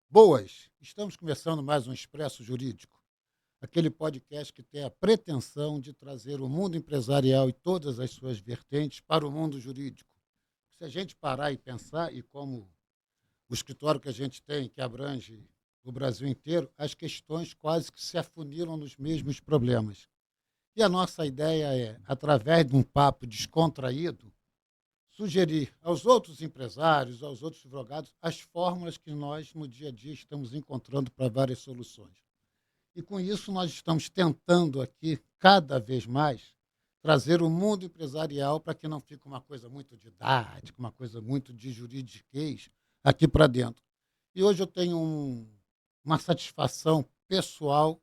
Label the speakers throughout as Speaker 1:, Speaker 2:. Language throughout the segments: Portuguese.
Speaker 1: Boas! Estamos começando mais um Expresso Jurídico, aquele podcast que tem a pretensão de trazer o mundo empresarial e todas as suas vertentes para o mundo jurídico. Se a gente parar e pensar, e como o escritório que a gente tem, que abrange o Brasil inteiro, as questões quase que se afunilam nos mesmos problemas. E a nossa ideia é, através de um papo descontraído, sugerir aos outros empresários, aos outros advogados, as fórmulas que nós, no dia a dia, estamos encontrando para várias soluções. E com isso, nós estamos tentando aqui, cada vez mais, trazer o mundo empresarial para que não fique uma coisa muito didática, uma coisa muito de juridiquês aqui para dentro. E hoje eu tenho uma satisfação pessoal,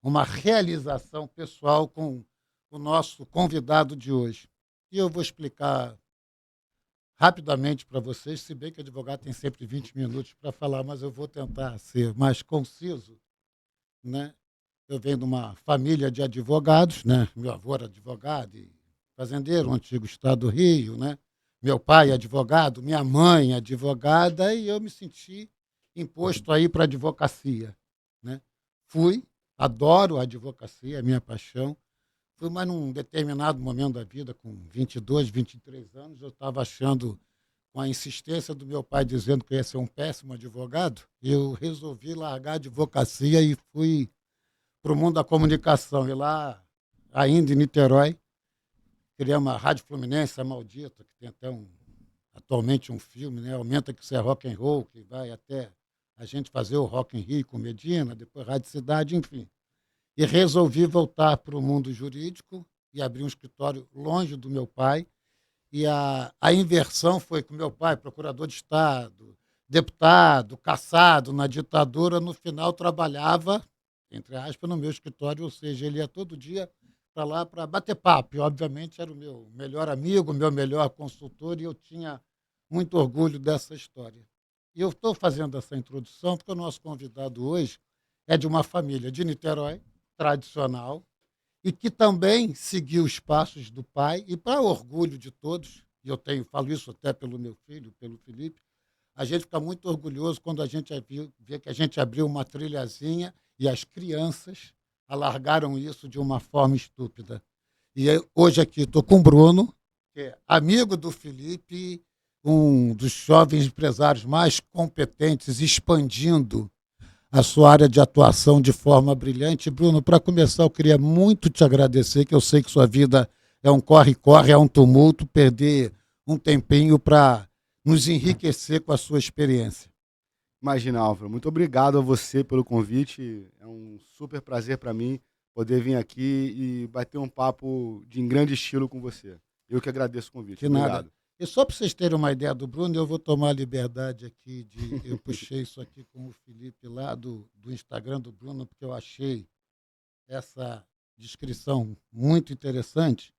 Speaker 1: uma realização pessoal com o nosso convidado de hoje. E eu vou explicar rapidamente para vocês, se bem que advogado tem sempre 20 minutos para falar, mas eu vou tentar ser mais conciso, né? Eu venho de uma família de advogados, né? Meu avô era advogado e fazendeiro, no antigo estado do Rio, né? Meu pai é advogado, minha mãe é advogada e eu me senti imposto aí para a advocacia, né? Fui, adoro a advocacia, é minha paixão. Fui, mas num determinado momento da vida, com 22, 23 anos, eu estava achando, com a insistência do meu pai dizendo que eu ia ser um péssimo advogado, eu resolvi largar a advocacia e fui para o mundo da comunicação. E lá, ainda em Niterói, criei uma Rádio Fluminense, a Maldita, que tem até atualmente um filme, né? Aumenta que isso é rock and roll, que vai até a gente fazer o Rock in Rio com Medina, depois Rádio Cidade, enfim. E resolvi voltar para o mundo jurídico e abrir um escritório longe do meu pai. E a inversão foi que o meu pai, procurador de Estado, deputado, caçado na ditadura, no final trabalhava, entre aspas, no meu escritório, ou seja, ele ia todo dia para lá para bater papo. E, obviamente, era o meu melhor amigo, o meu melhor consultor, e eu tinha muito orgulho dessa história. E eu estou fazendo essa introdução porque o nosso convidado hoje é de uma família de Niterói, tradicional, e que também seguiu os passos do pai, e para orgulho de todos, e falo isso até pelo meu filho, pelo Felipe, a gente fica muito orgulhoso quando a gente vê que a gente abriu uma trilhazinha e as crianças alargaram isso de uma forma estúpida. Hoje aqui estou com o Bruno, que é amigo do Felipe, um dos jovens empresários mais competentes, expandindo a sua área de atuação de forma brilhante. Bruno, para começar, eu queria muito te agradecer, que eu sei que sua vida é um corre-corre, é um tumulto, perder um tempinho para nos enriquecer com a sua experiência.
Speaker 2: Imagina, Álvaro. Muito obrigado a você pelo convite. É um super prazer para mim poder vir aqui e bater um papo em grande estilo com você. Eu que agradeço o convite.
Speaker 1: De nada.
Speaker 2: Obrigado.
Speaker 1: E só para vocês terem uma ideia do Bruno, eu vou tomar a liberdade aqui de. Eu puxei isso aqui com o Felipe lá do Instagram do Bruno, porque eu achei essa descrição muito interessante.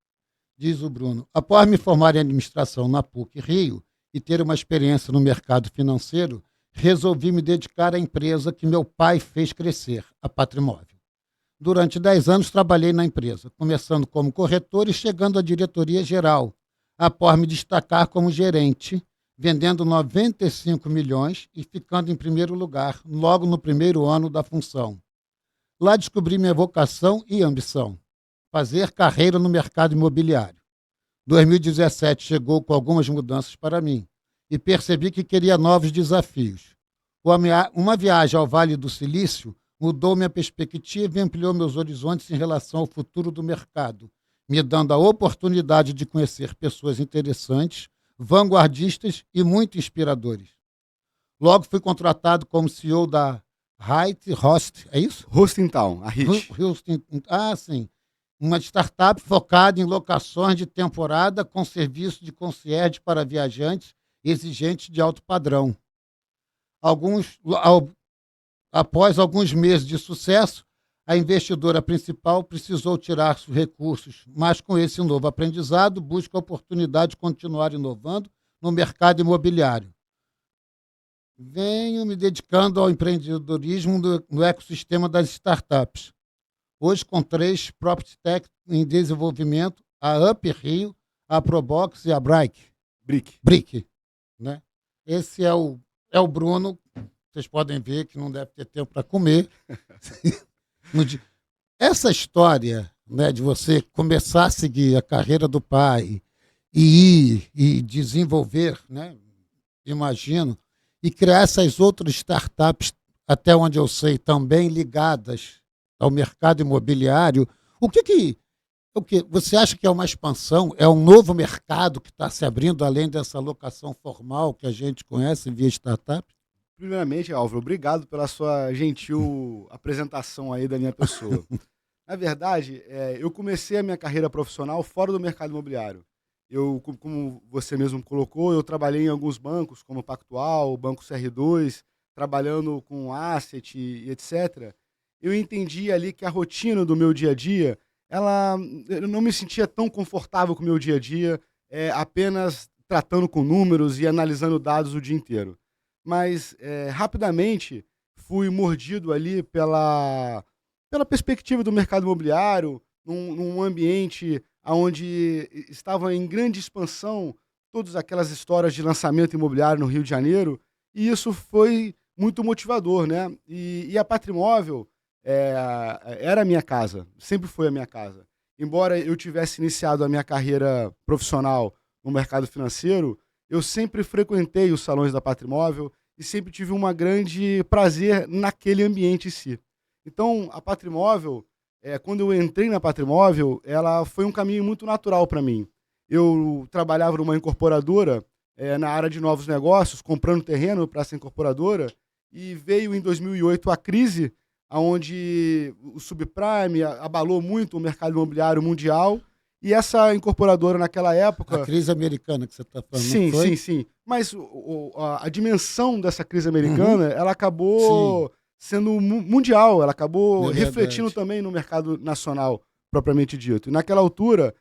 Speaker 1: Diz o Bruno: após me formar em administração na PUC Rio e ter uma experiência no mercado financeiro, resolvi me dedicar à empresa que meu pai fez crescer, a Patrimóvel. Durante 10 anos trabalhei na empresa, começando como corretor e chegando à diretoria geral, após me destacar como gerente, vendendo 95 milhões e ficando em primeiro lugar, logo no primeiro ano da função. Lá descobri minha vocação e ambição: fazer carreira no mercado imobiliário. 2017 chegou com algumas mudanças para mim e percebi que queria novos desafios. Uma viagem ao Vale do Silício mudou minha perspectiva e ampliou meus horizontes em relação ao futuro do mercado, me dando a oportunidade de conhecer pessoas interessantes, vanguardistas e muito inspiradores. Logo fui contratado como CEO da Height Host, é isso?
Speaker 2: Hosting Town, a HIT.
Speaker 1: Houston, sim. Uma startup focada em locações de temporada com serviço de concierge para viajantes exigentes de alto padrão. Após alguns meses de sucesso, a investidora principal precisou tirar os recursos, mas com esse novo aprendizado, busca a oportunidade de continuar inovando no mercado imobiliário. Venho me dedicando ao empreendedorismo no ecossistema das startups. Hoje, com 3 Property Tech em desenvolvimento, a Up Rio, a Probox e a Brick,
Speaker 2: Brick.
Speaker 1: né? Esse é o Bruno, vocês podem ver que não deve ter tempo para comer. Essa história, né, de você começar a seguir a carreira do pai e ir e desenvolver, né, imagino, e criar essas outras startups, até onde eu sei, também ligadas ao mercado imobiliário. O que você acha que é uma expansão? É um novo mercado que está se abrindo, além dessa locação formal que a gente conhece via startup?
Speaker 2: Primeiramente, Álvaro, obrigado pela sua gentil apresentação aí da minha pessoa. Na verdade, eu comecei a minha carreira profissional fora do mercado imobiliário. Como você mesmo colocou, eu trabalhei em alguns bancos, como o Pactual, o Banco CR2, trabalhando com asset e etc. Eu entendi ali que a rotina do meu dia a dia, eu não me sentia tão confortável com o meu dia a dia, apenas tratando com números e analisando dados o dia inteiro. Mas, rapidamente, fui mordido ali pela perspectiva do mercado imobiliário, num ambiente onde estava em grande expansão todas aquelas histórias de lançamento imobiliário no Rio de Janeiro, e isso foi muito motivador, né? E a Patrimóvel era a minha casa, sempre foi a minha casa. Embora eu tivesse iniciado a minha carreira profissional no mercado financeiro, eu sempre frequentei os salões da Patrimóvel e sempre tive um grande prazer naquele ambiente em si. Então, a Patrimóvel, quando eu entrei na Patrimóvel, ela foi um caminho muito natural para mim. Eu trabalhava numa incorporadora, na área de novos negócios, comprando terreno para essa incorporadora, e veio em 2008 a crise, onde o subprime abalou muito o mercado imobiliário mundial, e essa incorporadora naquela época...
Speaker 1: A crise americana que você está falando,
Speaker 2: Sim,
Speaker 1: não foi?
Speaker 2: sim, sim. Mas a dimensão dessa crise americana, ela
Speaker 1: Sim,
Speaker 2: acabou sendo mundial, ela acabou
Speaker 1: é
Speaker 2: refletindo
Speaker 1: verdade.
Speaker 2: também no mercado nacional, propriamente dito. E naquela altura,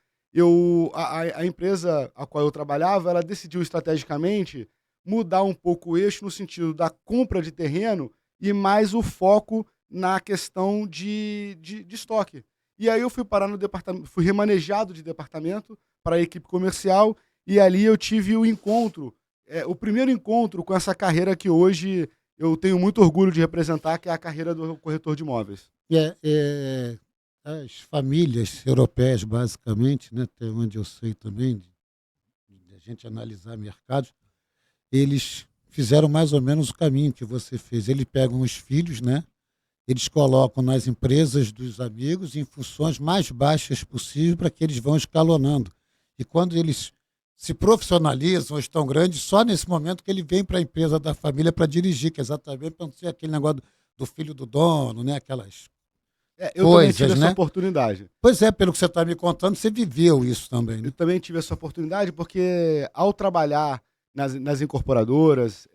Speaker 2: a empresa a qual eu trabalhava, ela decidiu estrategicamente mudar um pouco o eixo no sentido da compra de terreno e mais o foco na questão de estoque. E aí eu fui parar no departamento, fui remanejado de departamento para a equipe comercial, e ali eu tive o primeiro encontro com essa carreira que hoje eu tenho muito orgulho de representar, que é a carreira do corretor de imóveis.
Speaker 1: As famílias europeias, basicamente, né, até onde eu sei também, de a gente analisar mercados, eles fizeram mais ou menos o caminho que você fez. Eles pegam os filhos, né? Eles colocam nas empresas dos amigos em funções mais baixas possível para que eles vão escalonando. E quando eles se profissionalizam ou estão grandes, só nesse momento que ele vem para a empresa da família para dirigir, que é exatamente para não ser aquele negócio do filho do dono, né? Aquelas
Speaker 2: Eu também tive
Speaker 1: coisas,
Speaker 2: essa
Speaker 1: né?
Speaker 2: oportunidade.
Speaker 1: Pois é, pelo que você está me contando, você viveu isso também,
Speaker 2: Eu
Speaker 1: né?
Speaker 2: também tive essa oportunidade porque, ao trabalhar nas incorporadoras,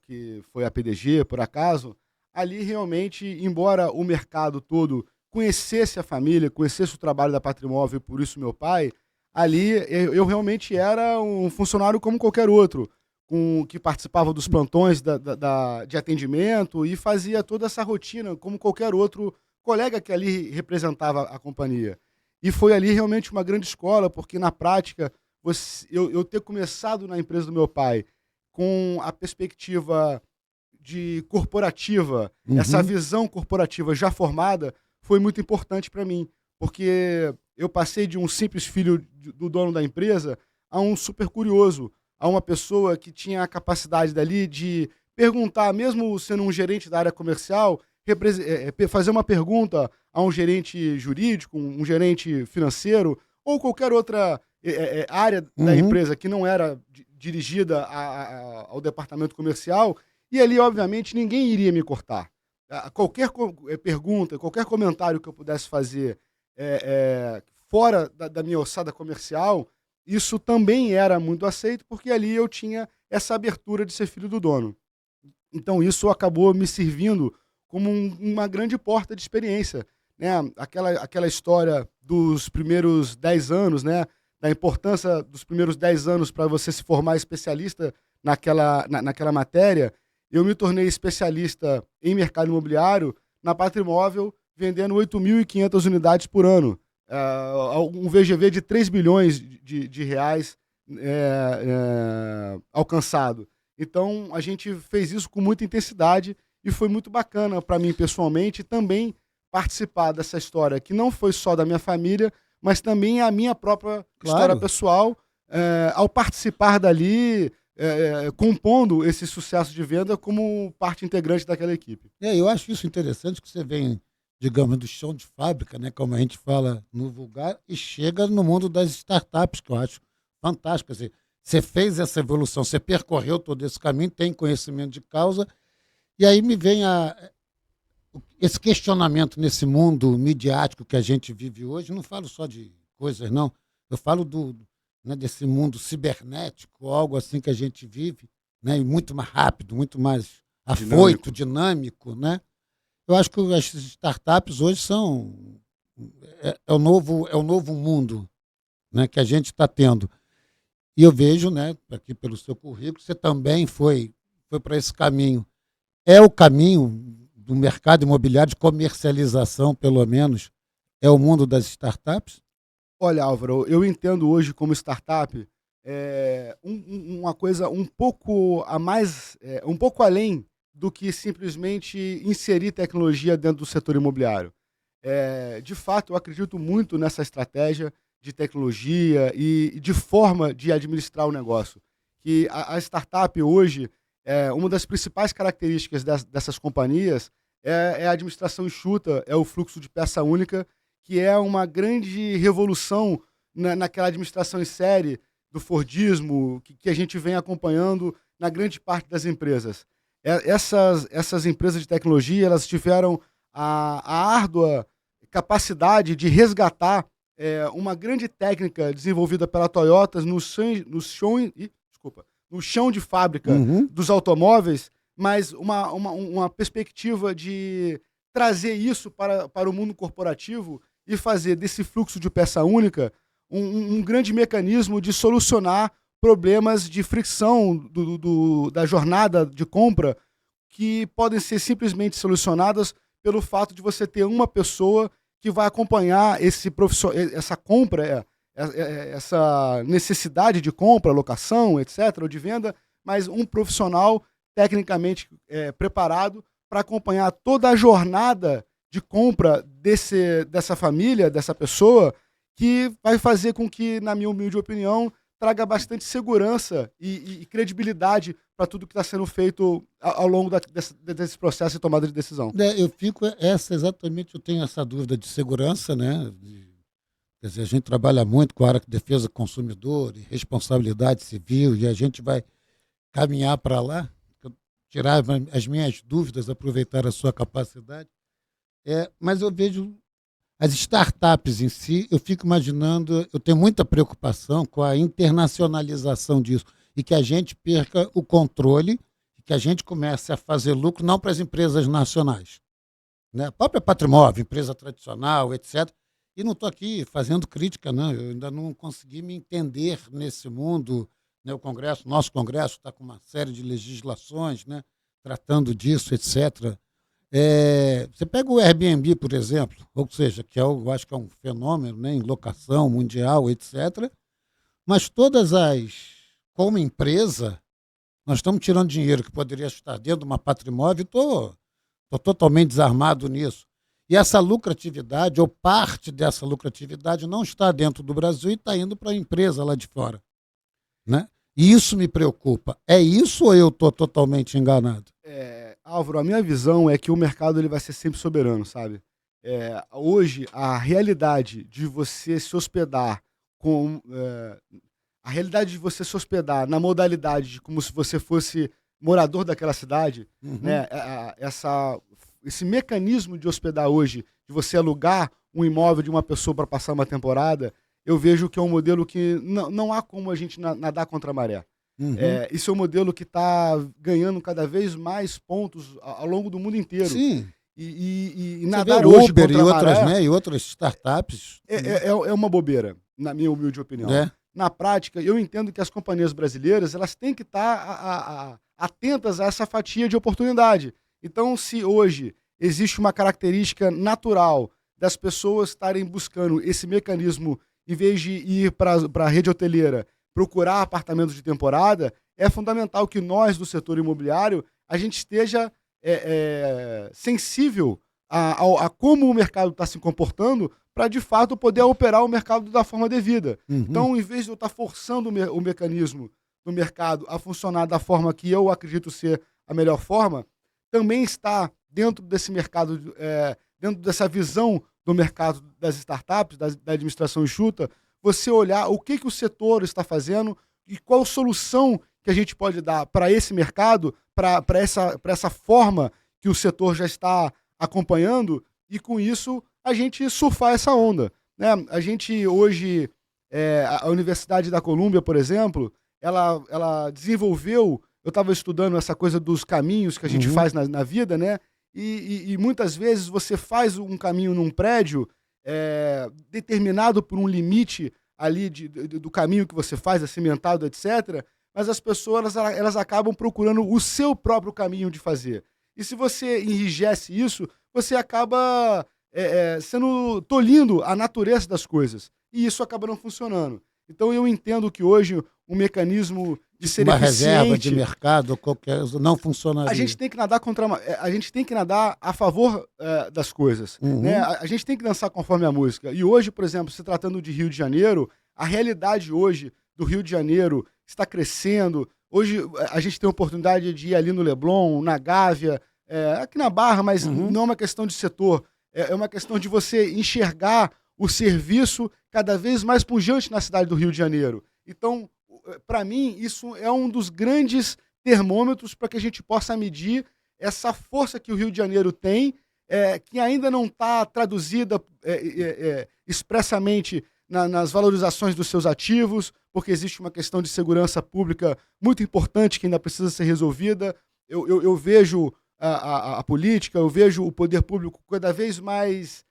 Speaker 2: que foi a PDG, por acaso, ali realmente, embora o mercado todo conhecesse a família, conhecesse o trabalho da Patrimóvel, e por isso meu pai, ali eu realmente era um funcionário como qualquer outro, que participava dos plantões de atendimento e fazia toda essa rotina como qualquer outro colega que ali representava a companhia. E foi ali realmente uma grande escola, porque na prática, eu ter começado na empresa do meu pai com a perspectiva de corporativa, essa
Speaker 1: Uhum.
Speaker 2: visão corporativa já formada, foi muito importante para mim, porque eu passei de um simples filho do dono da empresa a um super curioso, a uma pessoa que tinha a capacidade dali de perguntar, mesmo sendo um gerente da área comercial, fazer uma pergunta a um gerente jurídico, um gerente financeiro ou qualquer outra área da
Speaker 1: Uhum.
Speaker 2: empresa que não era dirigida ao departamento comercial, e ali, obviamente, ninguém iria me cortar. Qualquer pergunta, qualquer comentário que eu pudesse fazer fora da minha ossada comercial, isso também era muito aceito, porque ali eu tinha essa abertura de ser filho do dono. Então isso acabou me servindo como uma grande porta de experiência, né? Aquela história dos primeiros 10 anos, né? Da importância dos primeiros 10 anos para você se formar especialista naquela matéria. Eu me tornei especialista em mercado imobiliário na Patrimóvel, vendendo 8.500 unidades por ano. Um VGV de 3 bilhões de reais alcançado. Então, a gente fez isso com muita intensidade e foi muito bacana para mim pessoalmente também participar dessa história, que não foi só da minha família, mas também a minha própria história
Speaker 1: Claro.
Speaker 2: pessoal, ao participar dali, compondo esse sucesso de venda como parte integrante daquela equipe.
Speaker 1: Eu acho isso interessante que você vem, digamos, do chão de fábrica, né, como a gente fala no vulgar, e chega no mundo das startups, que eu acho fantástico. Quer dizer, você fez essa evolução, você percorreu todo esse caminho, tem conhecimento de causa, e aí me vem esse questionamento nesse mundo midiático que a gente vive hoje. Não falo só de coisas, não. Eu falo né, desse mundo cibernético, algo assim que a gente vive, né, e muito mais rápido, muito mais afoito, dinâmico, né? Eu acho que as startups hoje são é o novo mundo, né, que a gente está tendo. E eu vejo, né, aqui pelo seu currículo, você também foi para esse caminho. É o caminho do mercado imobiliário de comercialização, pelo menos, é o mundo das startups?
Speaker 2: Olha, Álvaro, eu entendo hoje como startup uma coisa um pouco a mais, um pouco além do que simplesmente inserir tecnologia dentro do setor imobiliário. De fato, eu acredito muito nessa estratégia de tecnologia e de forma de administrar o negócio. Que a startup hoje, uma das principais características dessas companhias é a administração enxuta, é o fluxo de peça única, que é uma grande revolução naquela administração em série do Fordismo, que a gente vem acompanhando na grande parte das empresas. Essas empresas de tecnologia, elas tiveram a árdua capacidade de resgatar uma grande técnica desenvolvida pela Toyota no chão de fábrica
Speaker 1: Uhum.
Speaker 2: dos automóveis, mas uma perspectiva de trazer isso para o mundo corporativo e fazer desse fluxo de peça única um grande mecanismo de solucionar problemas de fricção da jornada de compra que podem ser simplesmente solucionadas pelo fato de você ter uma pessoa que vai acompanhar essa compra, essa necessidade de compra, locação, etc., ou de venda, mas um profissional tecnicamente preparado para acompanhar toda a jornada de compra dessa família, dessa pessoa, que vai fazer com que, na minha humilde opinião, traga bastante segurança e credibilidade para tudo que está sendo feito ao longo desse processo de tomada de decisão.
Speaker 1: Eu fico, exatamente, eu tenho essa dúvida de segurança, né? Quer dizer, a gente trabalha muito com a área de defesa do consumidor e responsabilidade civil, e a gente vai caminhar para lá, tirar as minhas dúvidas, aproveitar a sua capacidade. Mas eu vejo as startups em si, eu fico imaginando, eu tenho muita preocupação com a internacionalização disso e que a gente perca o controle, que a gente comece a fazer lucro não para as empresas nacionais, né? A própria Patrimóvel, empresa tradicional, etc. E não estou aqui fazendo crítica, não. Eu ainda não consegui me entender nesse mundo, né? O Congresso, nosso Congresso está com uma série de legislações, né, tratando disso, etc. Você pega o Airbnb, por exemplo, ou seja, que eu acho que é um fenômeno, né, em locação mundial, etc. Mas como empresa, nós estamos tirando dinheiro que poderia estar dentro de uma Patrimóvel e estou totalmente desarmado nisso. E essa lucratividade, ou parte dessa lucratividade, não está dentro do Brasil e está indo para a empresa lá de fora, né? E isso me preocupa. É isso ou eu estou totalmente enganado?
Speaker 2: Álvaro, a minha visão é que o mercado ele vai ser sempre soberano, sabe? Hoje, a realidade de você se hospedar a realidade de você se hospedar na modalidade de como se você fosse morador daquela cidade,
Speaker 1: Uhum.
Speaker 2: né? Esse mecanismo de hospedar hoje, de você alugar um imóvel de uma pessoa para passar uma temporada, eu vejo que é um modelo que não há como a gente nadar contra a maré.
Speaker 1: Uhum.
Speaker 2: Isso é um modelo que está ganhando cada vez mais pontos ao longo do mundo inteiro.
Speaker 1: Sim.
Speaker 2: E
Speaker 1: Você vê
Speaker 2: nadar
Speaker 1: o
Speaker 2: hoje
Speaker 1: Uber
Speaker 2: contra
Speaker 1: e
Speaker 2: a
Speaker 1: outras,
Speaker 2: maré
Speaker 1: né, e outras startups,
Speaker 2: é uma bobeira, na minha humilde opinião.
Speaker 1: né?
Speaker 2: Na prática, eu entendo que as companhias brasileiras elas têm que estar atentas a essa fatia de oportunidade. Então, se hoje existe uma característica natural das pessoas estarem buscando esse mecanismo, em vez de ir para a rede hoteleira procurar apartamentos de temporada, é fundamental que nós, do setor imobiliário, a gente esteja sensível a como o mercado está se comportando para, de fato, poder operar o mercado da forma devida. Então, em vez de eu estar forçando o mecanismo do mercado a funcionar da forma que eu acredito ser a melhor forma, também está dentro desse mercado, dentro dessa visão do mercado das startups, da administração enxuta, você olhar o que o setor está fazendo e qual solução que a gente pode dar para esse mercado, para essa forma que o setor já está acompanhando, e com isso a gente surfar essa onda, né? A gente hoje, a Universidade da Colômbia, por exemplo, ela desenvolveu, eu estava estudando essa coisa dos caminhos que a gente faz na vida, né? E muitas vezes você faz um caminho num prédio determinado por um limite ali do caminho que você faz, cimentado, etc., mas as pessoas elas acabam procurando o seu próprio caminho de fazer. E se você enrijece isso, você acaba tolhindo a natureza das coisas. E isso acaba não funcionando. Então eu entendo que hoje o mecanismo de ser
Speaker 1: uma
Speaker 2: eficiente,
Speaker 1: reserva de mercado ou qualquer não funcionaria.
Speaker 2: a gente tem que nadar a gente tem que nadar a favor das coisas, né? A gente tem que dançar conforme a música. E hoje, por exemplo, se tratando de Rio de Janeiro, a realidade hoje do Rio de Janeiro está crescendo. Hoje a gente tem a oportunidade de ir ali no Leblon, na Gávea, aqui na Barra, mas não é uma questão de setor, é uma questão de você enxergar o serviço cada vez mais pujante na cidade do Rio de Janeiro. Então, para mim, isso é um dos grandes termômetros para que a gente possa medir essa força que o Rio de Janeiro tem, que ainda não está traduzida expressamente nas valorizações dos seus ativos, porque existe uma questão de segurança pública muito importante que ainda precisa ser resolvida. Eu vejo a política, eu vejo o poder público cada vez mais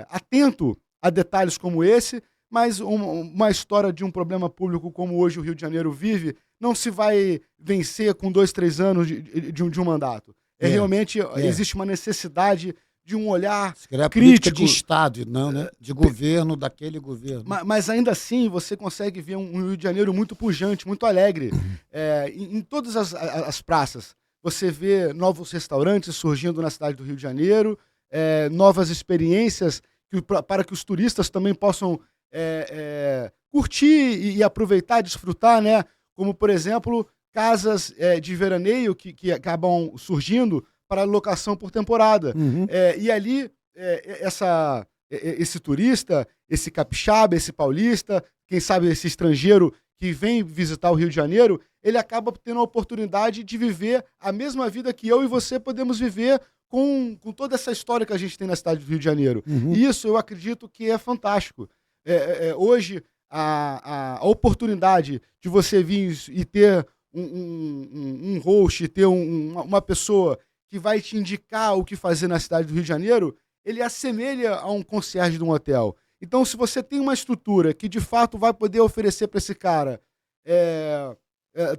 Speaker 2: atento a detalhes como esse, mas uma história de um problema público como hoje o Rio de Janeiro vive não se vai vencer com 2, 3 anos de um mandato. Realmente existe uma necessidade de um olhar crítico
Speaker 1: de Estado, não, né? De governo, daquele governo.
Speaker 2: Mas ainda assim você consegue ver um Rio de Janeiro muito pujante, muito alegre. Em todas as praças você vê novos restaurantes surgindo na cidade do Rio de Janeiro, novas experiências para que os turistas também possam curtir e aproveitar, desfrutar, né? Como, por exemplo, casas de veraneio que acabam surgindo para locação por temporada. E ali, esse turista, esse capixaba, esse paulista, quem sabe esse estrangeiro que vem visitar o Rio de Janeiro, ele acaba tendo a oportunidade de viver a mesma vida que eu e você podemos viver com toda essa história que a gente tem na cidade do Rio de Janeiro. E isso eu acredito que é fantástico. Hoje, a oportunidade de você vir e ter um host, ter uma pessoa que vai te indicar o que fazer na cidade do Rio de Janeiro, ele assemelha a um concierge de um hotel. Então, se você tem uma estrutura que, de fato, vai poder oferecer para esse cara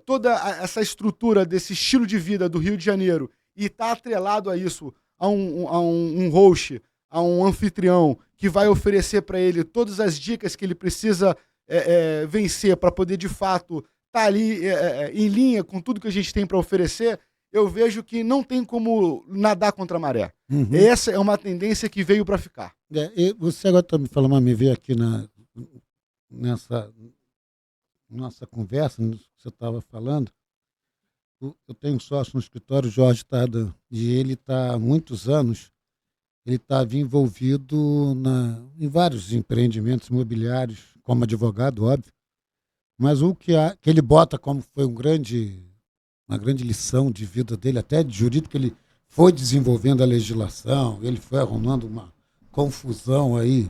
Speaker 2: toda essa estrutura desse estilo de vida do Rio de Janeiro e está atrelado a isso, a um host, a um anfitrião que vai oferecer para ele todas as dicas que ele precisa vencer para poder, de fato, estar ali em linha com tudo que a gente tem para oferecer, eu vejo que não tem como nadar contra a maré. Essa é uma tendência que veio para ficar.
Speaker 1: E você agora está me falando, mas me veio aqui nessa nossa conversa, no que você estava falando. Eu tenho um sócio no escritório, Jorge Tardan, e ele está há muitos anos, ele estava envolvido em vários empreendimentos imobiliários, como advogado, óbvio, mas o que ele bota como foi uma grande lição de vida dele, até de jurídico, ele foi desenvolvendo a legislação, ele foi arrumando uma confusão aí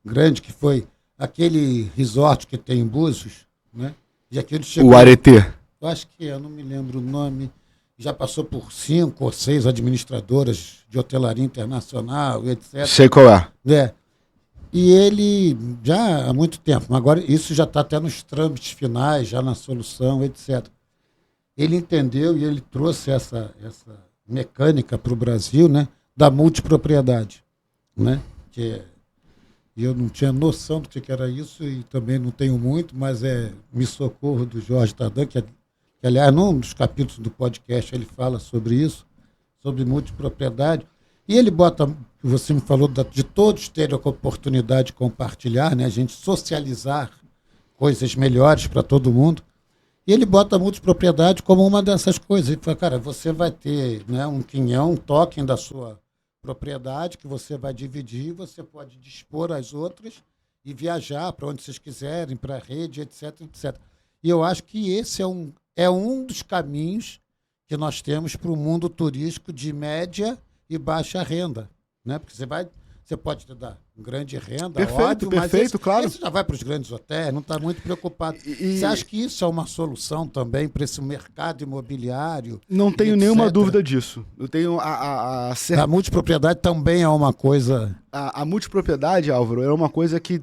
Speaker 1: grande, que foi aquele resort que tem em Búzios, né? E aquele chegou,
Speaker 2: o Aretê.
Speaker 1: Eu acho que eu não me lembro o nome, já passou por 5 ou 6 administradoras de hotelaria internacional, etc.
Speaker 2: Sei qual é.
Speaker 1: E ele, já há muito tempo, mas agora isso já está até nos trâmites finais, já na solução, etc. Ele entendeu e ele trouxe essa mecânica para o Brasil, né, da multipropriedade, né, que e eu não tinha noção do que era isso e também não tenho muito, mas Me Socorro, do Jorge Tardan, que aliás, num dos capítulos do podcast ele fala sobre isso, sobre multipropriedade, e ele bota, você me falou de todos terem a oportunidade de compartilhar, né, a gente socializar coisas melhores para todo mundo, e ele bota a multipropriedade como uma dessas coisas. Ele fala, cara, você vai ter, né, um quinhão, um token da sua propriedade que você vai dividir, você pode dispor as outras e viajar para onde vocês quiserem, para a rede, etc, etc. E eu acho que esse é um dos caminhos que nós temos para o mundo turístico de média e baixa renda, né? Porque você pode te dar grande renda,
Speaker 2: Perfeito,
Speaker 1: óbvio,
Speaker 2: perfeito,
Speaker 1: mas
Speaker 2: claro.
Speaker 1: esse já vai para os grandes hotéis, não está muito preocupado. Você acha que isso é uma solução também para esse mercado imobiliário?
Speaker 2: Não tenho nenhuma dúvida disso. Eu tenho
Speaker 1: A multipropriedade também é uma coisa...
Speaker 2: A multipropriedade, Álvaro, é uma coisa que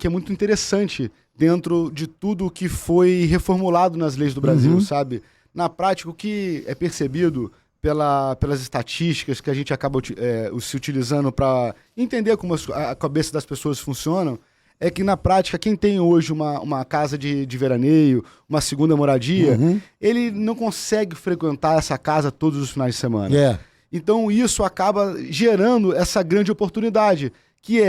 Speaker 2: é muito interessante dentro de tudo que foi reformulado nas leis do Brasil, sabe? Na prática, o que é percebido pelas estatísticas que a gente acaba se utilizando para entender como a cabeça das pessoas funcionam, é que na prática, quem tem hoje uma casa de veraneio, uma segunda moradia, ele não consegue frequentar essa casa todos os finais de semana. Então isso acaba gerando essa grande oportunidade, que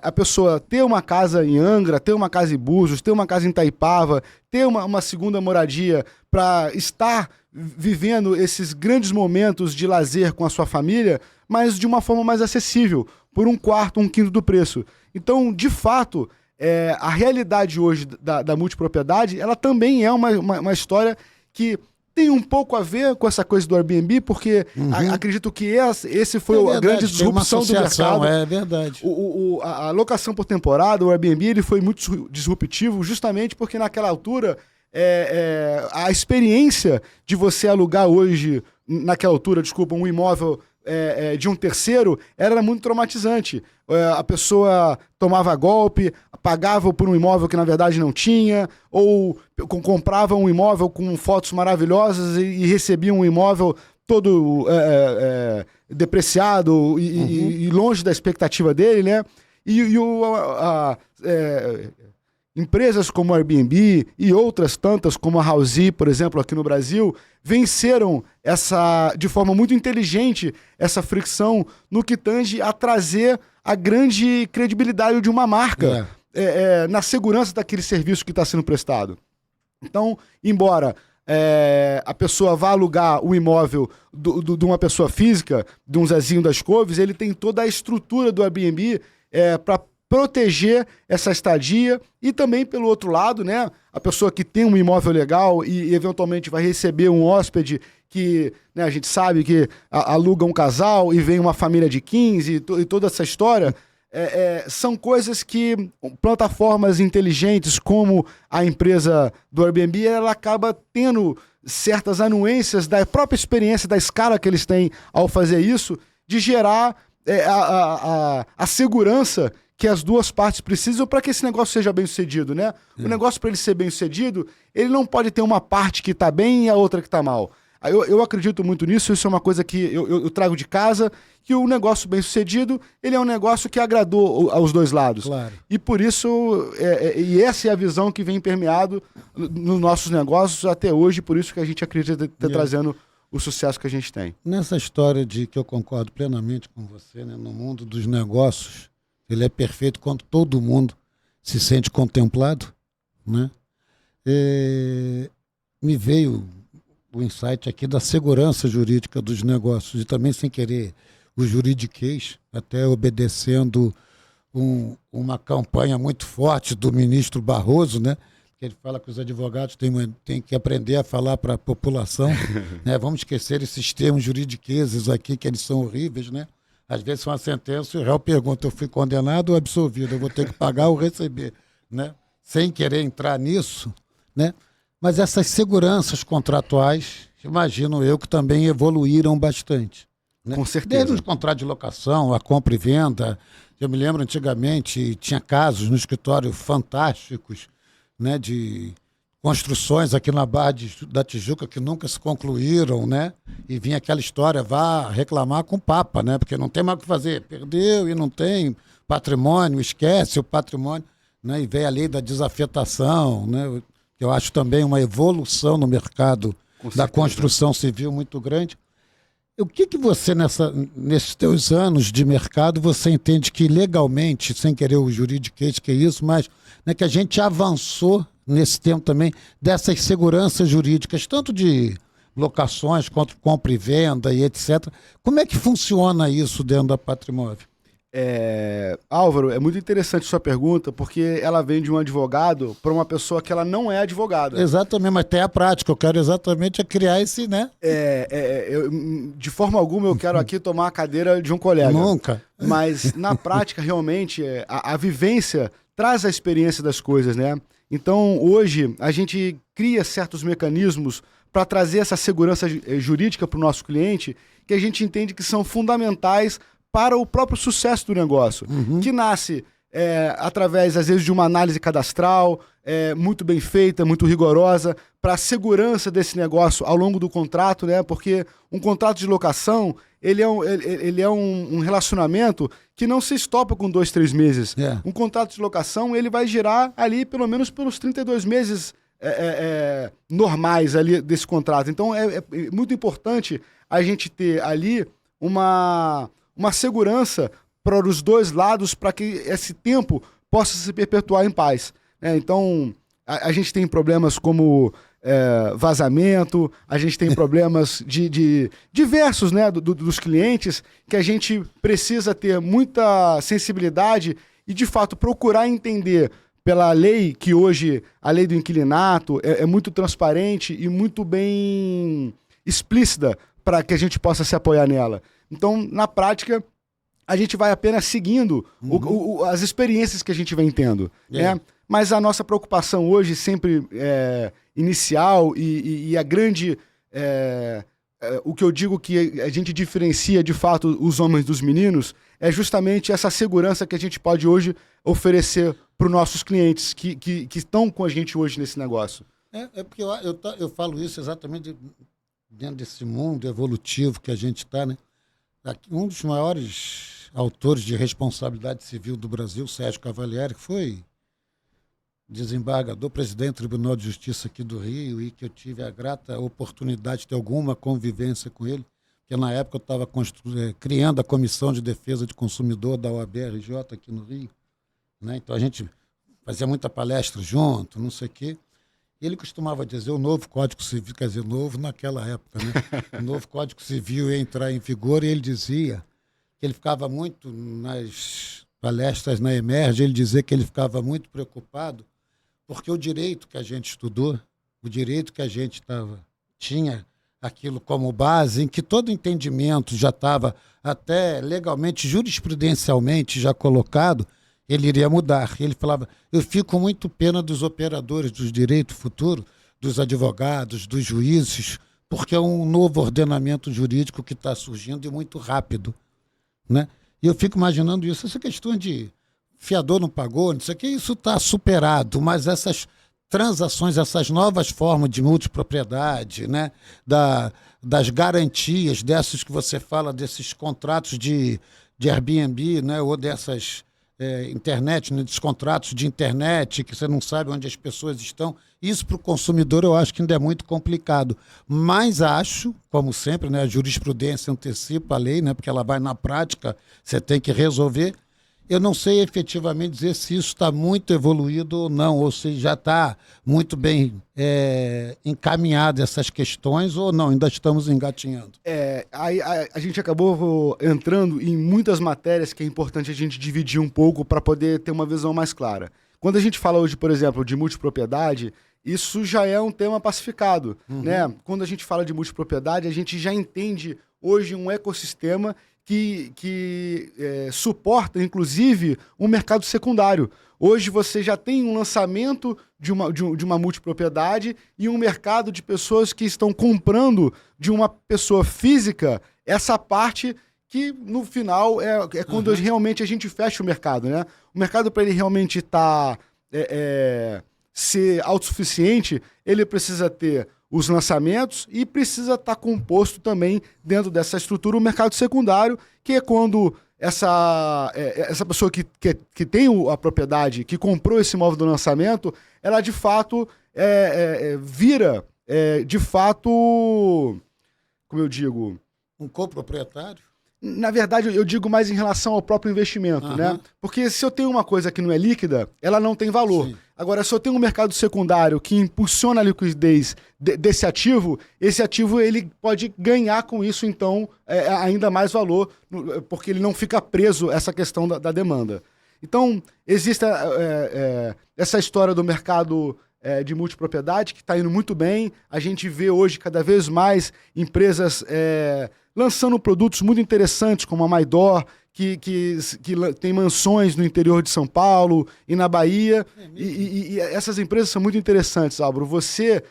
Speaker 2: a pessoa ter uma casa em Angra, ter uma casa em Búzios, ter uma casa em Itaipava, ter uma segunda moradia para estar vivendo esses grandes momentos de lazer com a sua família, mas de uma forma mais acessível, por um quarto, um quinto do preço. Então, de fato, a realidade hoje da multipropriedade, ela também é uma história que tem um pouco a ver com essa coisa do Airbnb, porque acredito que esse foi a grande disrupção do mercado.
Speaker 1: É verdade.
Speaker 2: A locação por temporada, o Airbnb, ele foi muito disruptivo justamente porque naquela altura a experiência de você alugar hoje, naquela altura, um imóvel de um terceiro, era muito traumatizante. A pessoa tomava golpe, pagava por um imóvel que na verdade não tinha, ou comprava um imóvel com fotos maravilhosas e recebia um imóvel todo depreciado e longe da expectativa dele, né? Empresas como a Airbnb e outras tantas, como a Housee, por exemplo, aqui no Brasil, venceram de forma muito inteligente essa fricção no que tange a trazer a grande credibilidade de uma marca na segurança daquele serviço que está sendo prestado. Então, embora a pessoa vá alugar o imóvel de uma pessoa física, de um Zezinho das Couves, ele tem toda a estrutura do Airbnb para proteger essa estadia e também, pelo outro lado, né, a pessoa que tem um imóvel legal e eventualmente vai receber um hóspede que, né, a gente sabe que aluga um casal e vem uma família de 15 e toda essa história, são coisas que plataformas inteligentes como a empresa do Airbnb, ela acaba tendo certas anuências da própria experiência, da escala que eles têm ao fazer isso, de gerar a segurança que as duas partes precisam para que esse negócio seja bem sucedido, né? O negócio, para ele ser bem sucedido, ele não pode ter uma parte que está bem e a outra que está mal. Eu acredito muito nisso, isso é uma coisa que eu trago de casa, que o negócio bem sucedido, ele é um negócio que agradou aos dois lados.
Speaker 1: Claro.
Speaker 2: E por isso, essa é a visão que vem permeado nos nossos negócios até hoje, por isso que a gente acredita estar trazendo o sucesso que a gente tem.
Speaker 1: Nessa história de que eu concordo plenamente com você, né, no mundo dos negócios, ele é perfeito quando todo mundo se sente contemplado, né? Me veio o insight aqui da segurança jurídica dos negócios e também, sem querer, o juridiquês, até obedecendo uma campanha muito forte do ministro Barroso, né? Que ele fala que os advogados têm que aprender a falar para a população, né? Vamos esquecer esses termos juridiqueses aqui, que eles são horríveis, né? Às vezes são uma sentença e o réu pergunta, eu fui condenado ou absolvido? Eu vou ter que pagar ou receber, né? Sem querer entrar nisso, né? Mas essas seguranças contratuais, imagino eu, que também evoluíram bastante, né?
Speaker 2: Com certeza.
Speaker 1: Desde os contratos de locação, a compra e venda. Eu me lembro antigamente, tinha casos no escritório fantásticos, né, de construções aqui na Barra da Tijuca que nunca se concluíram, né? E vinha aquela história, vá reclamar com o Papa, né? Porque não tem mais o que fazer, perdeu e não tem, patrimônio, esquece o patrimônio, né? E vem a lei da desafetação, né? Eu acho também uma evolução no mercado da construção civil muito grande. O que você, nesses teus anos de mercado, você entende que legalmente, sem querer o juridiquês, que é isso, mas né, que a gente avançou nesse tempo também dessas seguranças jurídicas, tanto de locações quanto compra e venda e etc. Como é que funciona isso dentro da Patrimóvel?
Speaker 2: Álvaro, é muito interessante sua pergunta, porque ela vem de um advogado para uma pessoa que ela não é advogada.
Speaker 1: Exatamente, mas tem a prática. Eu quero exatamente criar esse, né?
Speaker 2: De forma alguma eu quero aqui tomar a cadeira de um colega.
Speaker 1: Nunca.
Speaker 2: Mas na prática, realmente, a vivência traz a experiência das coisas, né? Então, hoje, a gente cria certos mecanismos para trazer essa segurança jurídica para o nosso cliente, que a gente entende que são fundamentais para o próprio sucesso do negócio, que nasce através, às vezes, de uma análise cadastral muito bem feita, muito rigorosa, para a segurança desse negócio ao longo do contrato, né? Porque um contrato de locação, ele é um relacionamento que não se estopa com 2, 3 meses. Um contrato de locação, ele vai girar ali pelo menos pelos 32 meses normais ali desse contrato. Então, é muito importante a gente ter ali uma segurança para os dois lados, para que esse tempo possa se perpetuar em paz. Então, a gente tem problemas como vazamento, a gente tem problemas de diversos, né, dos clientes, que a gente precisa ter muita sensibilidade e, de fato, procurar entender pela lei, que hoje a lei do inquilinato é muito transparente e muito bem explícita para que a gente possa se apoiar nela. Então, na prática, a gente vai apenas seguindo as experiências que a gente vem tendo. Né? Mas a nossa preocupação hoje, sempre inicial e a grande... o que eu digo que a gente diferencia, de fato, os homens dos meninos, é justamente essa segurança que a gente pode hoje oferecer para os nossos clientes que estão com a gente hoje nesse negócio.
Speaker 1: Porque eu falo isso exatamente dentro desse mundo evolutivo que a gente está, né? Um dos maiores autores de responsabilidade civil do Brasil, Sérgio Cavalieri, que foi desembargador, presidente do Tribunal de Justiça aqui do Rio, e que eu tive a grata oportunidade de ter alguma convivência com ele, porque na época eu estava criando a Comissão de Defesa de Consumidor da OAB-RJ aqui no Rio, né? Então a gente fazia muita palestra junto, não sei o quê. E ele costumava dizer o novo Código Civil, quer dizer, novo naquela época, né? O novo Código Civil ia entrar em vigor, e ele dizia que ele ficava muito, nas palestras na Emerge, ele dizia que ele ficava muito preocupado porque o direito que a gente estudou, o direito que a gente tinha aquilo como base, em que todo entendimento já estava até legalmente, jurisprudencialmente já colocado, ele iria mudar. Ele falava, eu fico muito pena dos operadores dos direitos futuros, dos advogados, dos juízes, porque é um novo ordenamento jurídico que está surgindo e muito rápido, né? E eu fico imaginando isso, essa questão de fiador não pagou, não sei o que, isso está superado, mas essas transações, essas novas formas de multipropriedade, né? Das garantias, dessas que você fala, desses contratos de Airbnb, né? Ou dessas... internet, né, dos contratos de internet, que você não sabe onde as pessoas estão. Isso para o consumidor eu acho que ainda é muito complicado. Mas acho, como sempre, né, a jurisprudência antecipa a lei, né, porque ela vai na prática, você tem que resolver. Eu não sei efetivamente dizer se isso está muito evoluído ou não, ou se já está muito bem encaminhado essas questões ou não, ainda estamos engatinhando.
Speaker 2: A gente acabou entrando em muitas matérias que é importante a gente dividir um pouco para poder ter uma visão mais clara. Quando a gente fala hoje, por exemplo, de multipropriedade, isso já é um tema pacificado, né? Quando a gente fala de multipropriedade, a gente já entende hoje um ecossistema que suporta, inclusive, um mercado secundário. Hoje você já tem um lançamento de uma multipropriedade e um mercado de pessoas que estão comprando de uma pessoa física essa parte que, no final, é quando realmente a gente fecha o mercado, né? O mercado, para ele realmente ser autossuficiente, ele precisa ter os lançamentos e precisa estar composto também dentro dessa estrutura o mercado secundário, que é quando essa pessoa que tem a propriedade, que comprou esse imóvel do lançamento, ela de fato vira, de fato, como eu digo...
Speaker 1: Um coproprietário?
Speaker 2: Na verdade, eu digo mais em relação ao próprio investimento, né? Porque se eu tenho uma coisa que não é líquida, ela não tem valor. Sim. Agora, se eu tenho um mercado secundário que impulsiona a liquidez desse ativo, esse ativo ele pode ganhar com isso, então, ainda mais valor, porque ele não fica preso a essa questão da demanda. Então, existe essa história do mercado de multipropriedade que está indo muito bem. A gente vê hoje cada vez mais empresas lançando produtos muito interessantes, como a Maidor, que tem mansões no interior de São Paulo e na Bahia. E essas empresas são muito interessantes, Álvaro. Você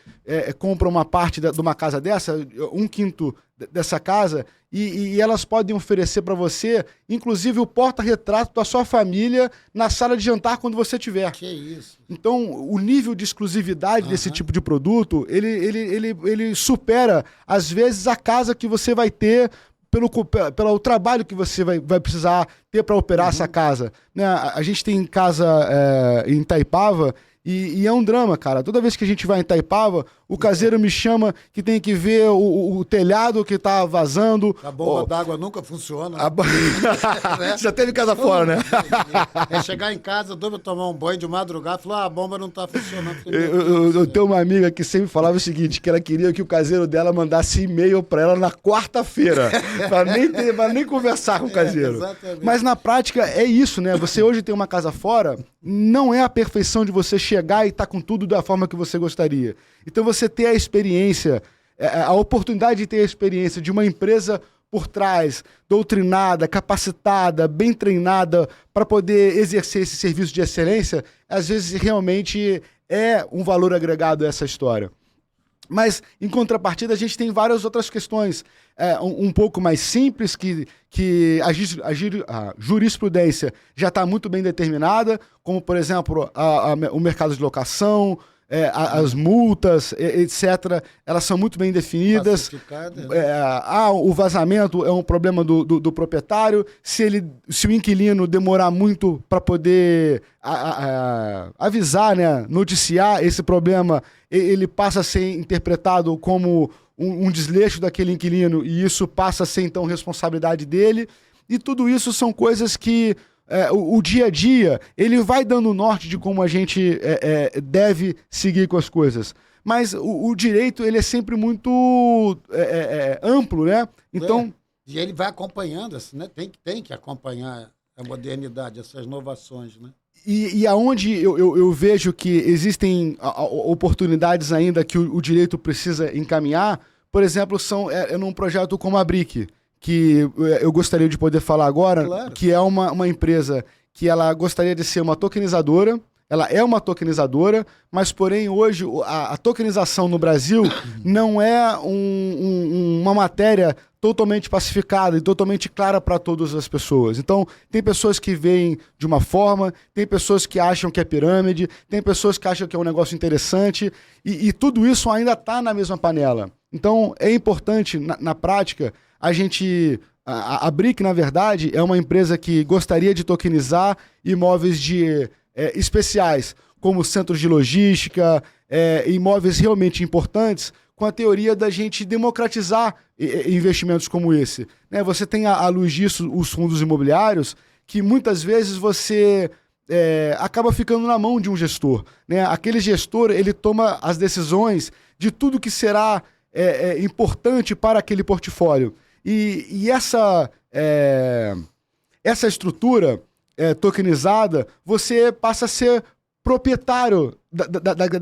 Speaker 2: compra uma parte de uma casa dessa, 1/5 dessa casa, e elas podem oferecer para você, inclusive, o porta-retrato da sua família na sala de jantar quando você tiver.
Speaker 1: Que isso?
Speaker 2: Então, o nível de exclusividade desse tipo de produto, ele supera, às vezes, a casa que você vai ter pelo trabalho que você vai precisar ter para operar essa casa. Né? A gente tem casa em Itaipava e é um drama, cara. Toda vez que a gente vai em Itaipava, o caseiro me chama que tem que ver o telhado que tá vazando.
Speaker 1: A bomba d'água nunca funciona.
Speaker 2: Você já teve casa fora, né?
Speaker 1: Chegar em casa, doido tomar um banho de madrugada, falar, a bomba não tá funcionando.
Speaker 2: Eu tenho uma amiga que sempre falava o seguinte, que ela queria que o caseiro dela mandasse e-mail para ela na quarta-feira, para nem conversar com o caseiro.
Speaker 1: Exatamente.
Speaker 2: Mas na prática é isso, né? Você hoje tem uma casa fora, não é a perfeição de você chegar e estar com tudo da forma que você gostaria. Então você ter a experiência, a oportunidade de ter a experiência de uma empresa por trás, doutrinada, capacitada, bem treinada para poder exercer esse serviço de excelência, às vezes realmente é um valor agregado a essa história. Mas, em contrapartida, a gente tem várias outras questões um pouco mais simples, que a jurisprudência já está muito bem determinada, como, por exemplo, o mercado de locação, as multas, etc., elas são muito bem definidas. O vazamento é um problema do proprietário. Se o inquilino demorar muito para poder avisar, né, noticiar esse problema, ele passa a ser interpretado como um desleixo daquele inquilino e isso passa a ser, então, responsabilidade dele. E tudo isso são coisas que o dia a dia, ele vai dando o norte de como a gente deve seguir com as coisas. Mas o direito, ele é sempre muito amplo, né? Então...
Speaker 1: E ele vai acompanhando, assim, né? Tem que acompanhar a modernidade, essas inovações, né?
Speaker 2: E aonde eu vejo que existem oportunidades ainda que o direito precisa encaminhar, por exemplo, num projeto como a BRIC, que eu gostaria de poder falar agora, claro. Que é uma empresa que ela gostaria de ser uma tokenizadora. Ela é uma tokenizadora, mas, porém, hoje a tokenização no Brasil não é uma matéria totalmente pacificada e totalmente clara para todas as pessoas. Então, tem pessoas que veem de uma forma, tem pessoas que acham que é pirâmide, tem pessoas que acham que é um negócio interessante, e tudo isso ainda está na mesma panela. Então, é importante, na prática, a gente... A BRIC, na verdade, é uma empresa que gostaria de tokenizar imóveis especiais, como centros de logística, imóveis realmente importantes, com a teoria da gente democratizar investimentos como esse. Né? Você tem à luz disso os fundos imobiliários, que muitas vezes você acaba ficando na mão de um gestor. Né? Aquele gestor, ele toma as decisões de tudo que será importante para aquele portfólio. E essa estrutura tokenizada, você passa a ser proprietário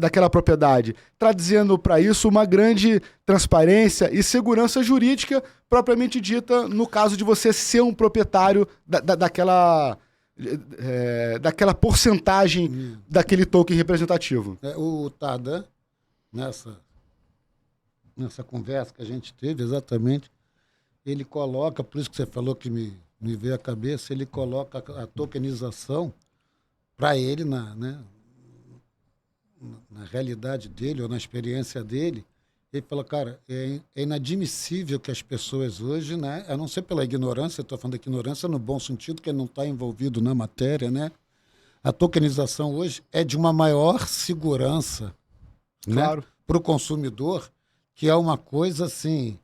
Speaker 2: daquela propriedade, trazendo para isso uma grande transparência e segurança jurídica propriamente dita, no caso de você ser um proprietário daquela porcentagem daquele token representativo.
Speaker 1: O Tardan, nessa conversa que a gente teve, exatamente, ele coloca, por isso que você falou que me veio à cabeça, ele coloca a tokenização para ele, na realidade dele, ou na experiência dele, Ele falou, cara, é inadmissível que as pessoas hoje, né, a não ser pela ignorância, estou falando de ignorância no bom sentido, que não está envolvido na matéria, né? A tokenização hoje é de uma maior segurança, né,
Speaker 2: Claro.
Speaker 1: para o consumidor, que é uma coisa assim,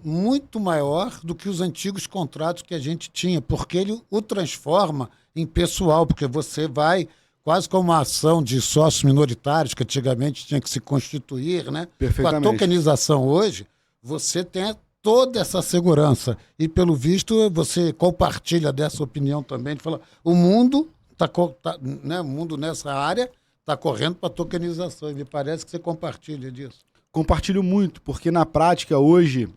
Speaker 1: muito maior do que os antigos contratos que a gente tinha, porque ele o transforma em pessoal, porque você vai quase como uma ação de sócios minoritários, que antigamente tinha que se constituir, né? Com a
Speaker 2: Perfeitamente.
Speaker 1: tokenização hoje, você tem toda essa segurança. E, pelo visto, você compartilha dessa opinião também, de falar, o mundo né, o mundo nessa área está correndo para a tokenização. E me parece que você compartilha disso.
Speaker 2: Compartilho muito, porque na prática hoje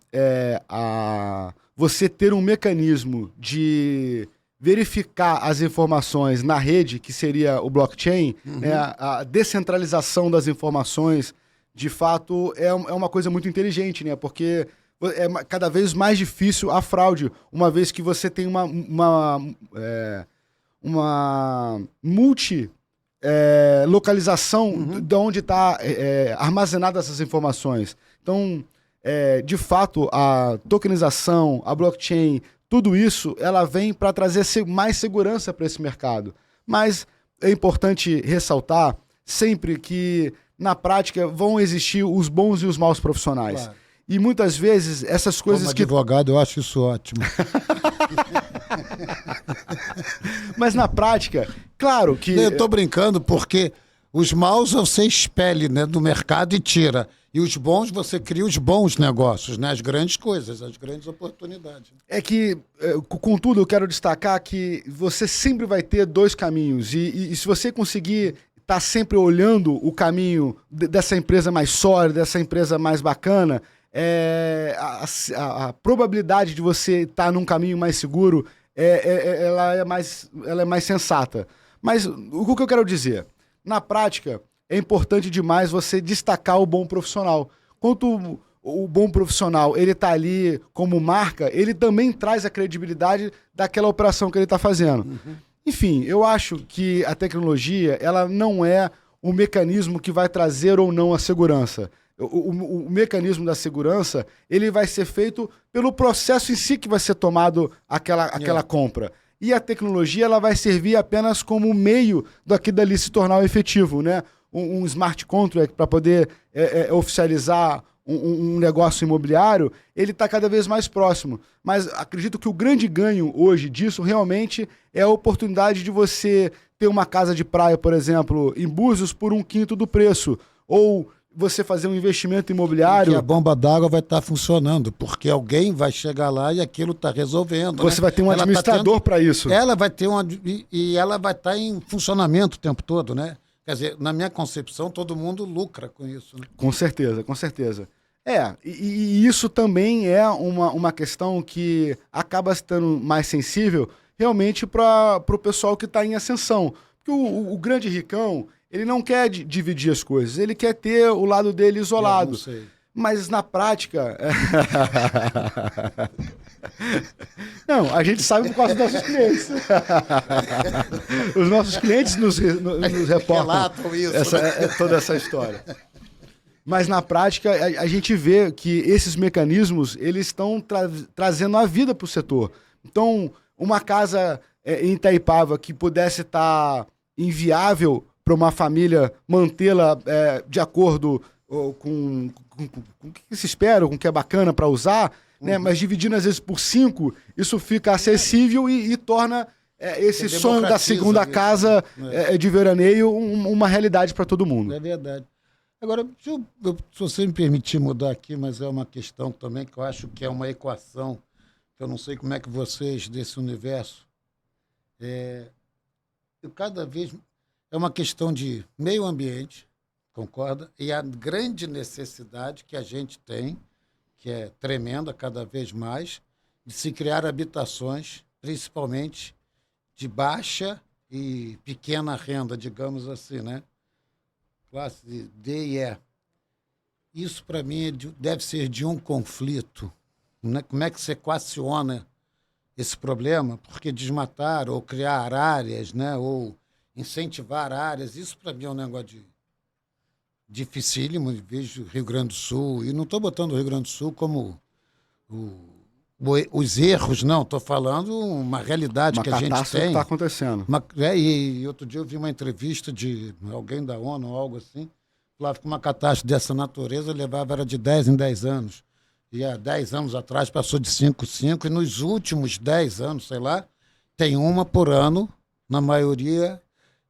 Speaker 2: você ter um mecanismo de verificar as informações na rede, que seria o blockchain, né, a descentralização das informações, de fato, é uma coisa muito inteligente, né? Porque é cada vez mais difícil a fraude, uma vez que você tem uma multi localização de onde está armazenadas essas informações. Então, de fato, a tokenização, a blockchain, tudo isso, ela vem para trazer mais segurança para esse mercado. Mas é importante ressaltar sempre que, na prática, vão existir os bons e os maus profissionais.
Speaker 1: Claro.
Speaker 2: E muitas vezes essas coisas
Speaker 1: Como advogado, eu acho isso ótimo.
Speaker 2: Mas na prática, claro que...
Speaker 1: Eu estou brincando porque os maus você expele, né, do mercado e tira. E os bons você cria os bons negócios, né, as grandes coisas, as grandes oportunidades.
Speaker 2: É que, contudo, eu quero destacar que você sempre vai ter dois caminhos. E se você conseguir estar sempre olhando o caminho dessa empresa mais sólida, dessa empresa mais bacana, a probabilidade de você estar num caminho mais seguro ela é mais sensata. Mas o que eu quero dizer? Na prática, é importante demais você destacar o bom profissional. Quanto o bom profissional ele está ali como marca, ele também traz a credibilidade daquela operação que ele está fazendo. Enfim, eu acho que a tecnologia ela não é o mecanismo que vai trazer ou não a segurança. O mecanismo da segurança ele vai ser feito pelo processo em si que vai ser tomado aquela compra. E a tecnologia ela vai servir apenas como meio daquilo dali se tornar efetivo, né? Um smart contract para poder oficializar um negócio imobiliário, ele está cada vez mais próximo. Mas acredito que o grande ganho hoje disso realmente é a oportunidade de você ter uma casa de praia, por exemplo, em Búzios por 1/5 do preço. Ou você fazer um investimento imobiliário...
Speaker 1: E a bomba d'água vai estar funcionando, porque alguém vai chegar lá e aquilo está resolvendo.
Speaker 2: Você, né, vai ter um
Speaker 1: ela
Speaker 2: administrador para isso.
Speaker 1: Ela vai ter e ela vai estar em funcionamento o tempo todo, né? Quer dizer, na minha concepção, todo mundo lucra com isso. Né?
Speaker 2: Com certeza, com certeza. E isso também é uma questão que acaba estando mais sensível realmente para o pessoal que está em ascensão. Porque o grande ricão, ele não quer dividir as coisas, ele quer ter o lado dele isolado.
Speaker 1: Não sei.
Speaker 2: Mas na prática... Não, a gente sabe por causa dos nossos clientes. Os nossos clientes nos reportam
Speaker 1: isso.
Speaker 2: Toda essa história. Mas na prática a gente vê que esses mecanismos eles estão trazendo a vida para o setor. Então, uma casa em Itaipava que pudesse estar inviável para uma família mantê-la de acordo com o que se espera, com o que é bacana para usar, né? Mas dividindo às vezes por 5, isso fica acessível e torna esse sonho da segunda casa de veraneio uma realidade para todo mundo.
Speaker 1: É verdade. Agora, se você me permitir mudar aqui, mas é uma questão também que eu acho que é uma equação, que eu não sei como é que vocês desse universo, cada vez é uma questão de meio ambiente, concorda? E a grande necessidade que a gente tem, que é tremenda cada vez mais, de se criar habitações, principalmente de baixa e pequena renda, digamos assim, né? Classe D e E. Isso, para mim, deve ser de um conflito. Né? Como é que você equaciona esse problema? Porque desmatar ou criar áreas, né? Ou incentivar áreas, isso, para mim, é um negócio dificílimo, vejo Rio Grande do Sul, e não estou botando o Rio Grande do Sul como os erros, não, estou falando uma realidade
Speaker 2: Uma
Speaker 1: que a gente
Speaker 2: catástrofe que está
Speaker 1: tem.
Speaker 2: acontecendo.
Speaker 1: E outro dia eu vi uma entrevista de alguém da ONU ou algo assim, falava que uma catástrofe dessa natureza levava era de 10 em 10 anos. E há 10 anos atrás passou de 5 em 5, e nos últimos 10 anos, sei lá, tem uma por ano, na maioria,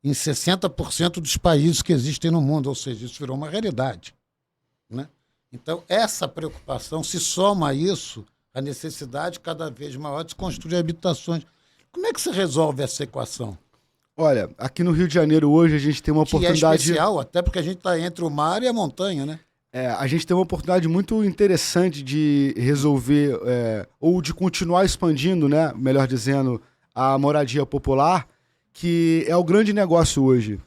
Speaker 1: em 60% dos países que existem no mundo, ou seja, isso virou uma realidade, né? Então, essa preocupação se soma a isso, a necessidade cada vez maior de se construir habitações. Como é que se resolve essa equação?
Speaker 2: Olha, aqui no Rio de Janeiro hoje a gente tem uma
Speaker 1: Que é
Speaker 2: oportunidade.
Speaker 1: especial, até porque a gente está entre o mar e a montanha, né?
Speaker 2: A gente tem uma oportunidade muito interessante de resolver, ou de continuar expandindo, né? Melhor dizendo, a moradia popular, que é o grande negócio hoje.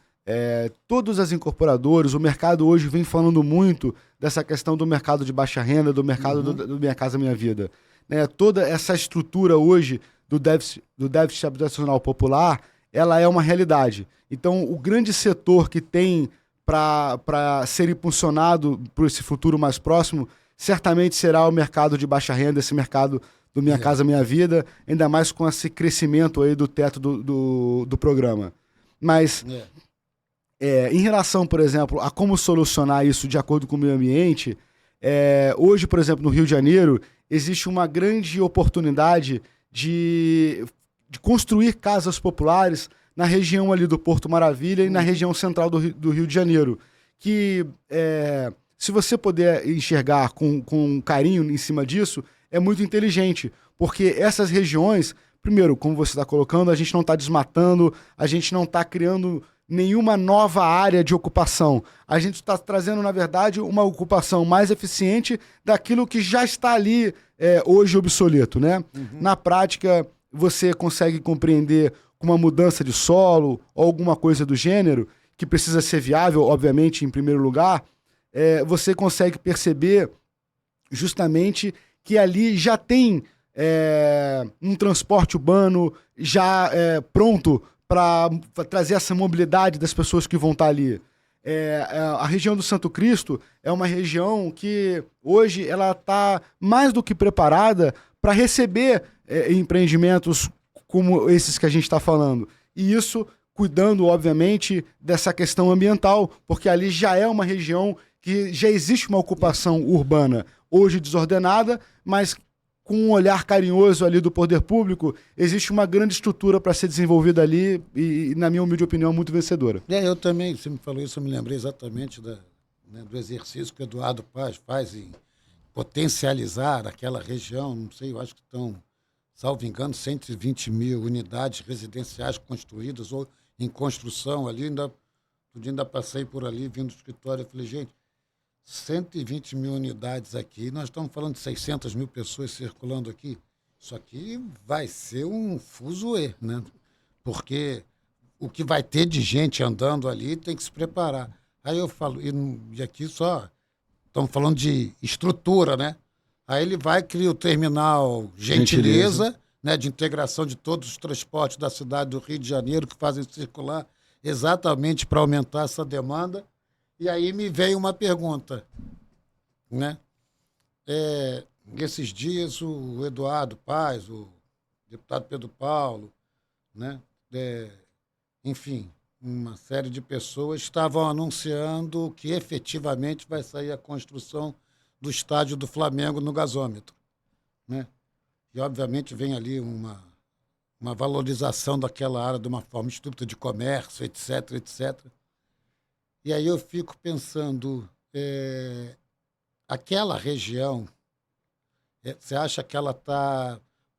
Speaker 2: Todas as incorporadoras, o mercado hoje vem falando muito dessa questão do mercado de baixa renda, do mercado do Minha Casa Minha Vida. Né? Toda essa estrutura hoje do déficit habitacional popular, ela é uma realidade. Então, o grande setor que tem para ser impulsionado por esse futuro mais próximo, certamente será o mercado de baixa renda, esse mercado do Minha Casa Minha Vida, ainda mais com esse crescimento aí do teto do programa. Mas, em relação, por exemplo, a como solucionar isso de acordo com o meio ambiente, hoje, por exemplo, no Rio de Janeiro, existe uma grande oportunidade de construir casas populares na região ali do Porto Maravilha e na região central do Rio de Janeiro, que se você puder enxergar com carinho em cima disso, é muito inteligente, porque essas regiões, primeiro, como você está colocando, a gente não está desmatando, a gente não está criando nenhuma nova área de ocupação. A gente está trazendo, na verdade, uma ocupação mais eficiente daquilo que já está ali hoje obsoleto, né? Na prática, você consegue compreender com uma mudança de solo ou alguma coisa do gênero, que precisa ser viável, obviamente, em primeiro lugar, você consegue perceber justamente que ali já tem um transporte urbano já pronto para trazer essa mobilidade das pessoas que vão estar ali. A região do Santo Cristo é uma região que hoje ela está mais do que preparada para receber empreendimentos como esses que a gente está falando. E isso cuidando, obviamente, dessa questão ambiental, porque ali já é uma região que já existe uma ocupação urbana, hoje desordenada, mas com um olhar carinhoso ali do poder público, existe uma grande estrutura para ser desenvolvida ali e, na minha humilde opinião, muito vencedora.
Speaker 1: Eu também, você me falou isso, eu me lembrei exatamente do exercício que o Eduardo Paz faz em potencializar aquela região, não sei, eu acho que estão, salvo engano, 120 mil unidades residenciais construídas ou em construção ali. Ainda passei por ali, vindo do escritório, eu falei, gente, 120 mil unidades aqui, nós estamos falando de 600 mil pessoas circulando aqui. Isso aqui vai ser um fuzuê, né? Porque o que vai ter de gente andando ali tem que se preparar. Aí eu falo, e aqui só estamos falando de estrutura, né? Aí ele vai criar o terminal Gentileza, né, de integração de todos os transportes da cidade do Rio de Janeiro que fazem circular exatamente para aumentar essa demanda. E aí me veio uma pergunta, né? Esses dias o Eduardo Paz, o deputado Pedro Paulo, né? Enfim, uma série de pessoas estavam anunciando que efetivamente vai sair a construção do estádio do Flamengo no gasômetro, né? E, obviamente, vem ali uma valorização daquela área de uma forma estúpida de comércio, etc, etc. E aí eu fico pensando, aquela região, você acha que ela está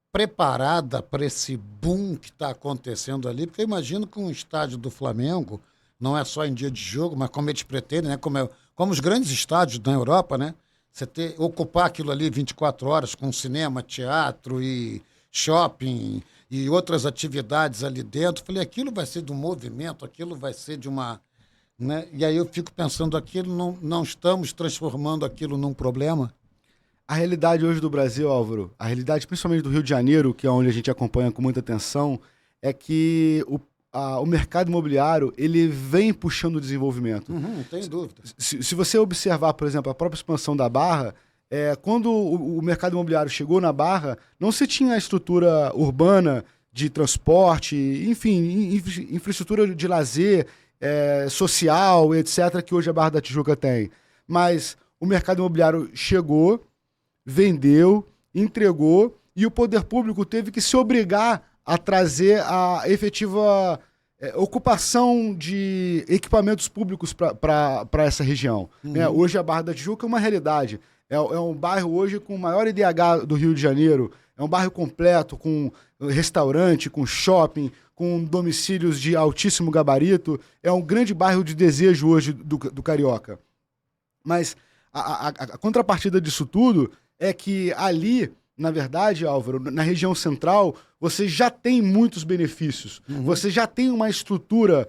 Speaker 1: preparada para esse boom que está acontecendo ali? Porque eu imagino que um estádio do Flamengo, não é só em dia de jogo, mas como eles pretendem, né? Como os grandes estádios da Europa, né? Você ocupar aquilo ali 24 horas com cinema, teatro e shopping e outras atividades ali dentro. Falei, aquilo vai ser de um movimento, aquilo vai ser de uma... Né? E aí eu fico pensando, não estamos transformando aquilo num problema?
Speaker 2: A realidade hoje do Brasil, Álvaro, a realidade principalmente do Rio de Janeiro, que é onde a gente acompanha com muita atenção, é que o mercado imobiliário ele vem puxando o desenvolvimento.
Speaker 1: Não tem dúvida.
Speaker 2: Se você observar, por exemplo, a própria expansão da Barra, quando o mercado imobiliário chegou na Barra, não se tinha a estrutura urbana de transporte, enfim, infraestrutura de lazer, social, etc., que hoje a Barra da Tijuca tem. Mas o mercado imobiliário chegou, vendeu, entregou, e o poder público teve que se obrigar a trazer a efetiva ocupação de equipamentos públicos para essa região. Né? Hoje a Barra da Tijuca é uma realidade. É um bairro hoje com o maior IDH do Rio de Janeiro. É um bairro completo, com restaurante, com shopping, com domicílios de altíssimo gabarito. É um grande bairro de desejo hoje do carioca. Mas a contrapartida disso tudo é que ali, na verdade, Álvaro, na região central, você já tem muitos benefícios. Você já tem uma estrutura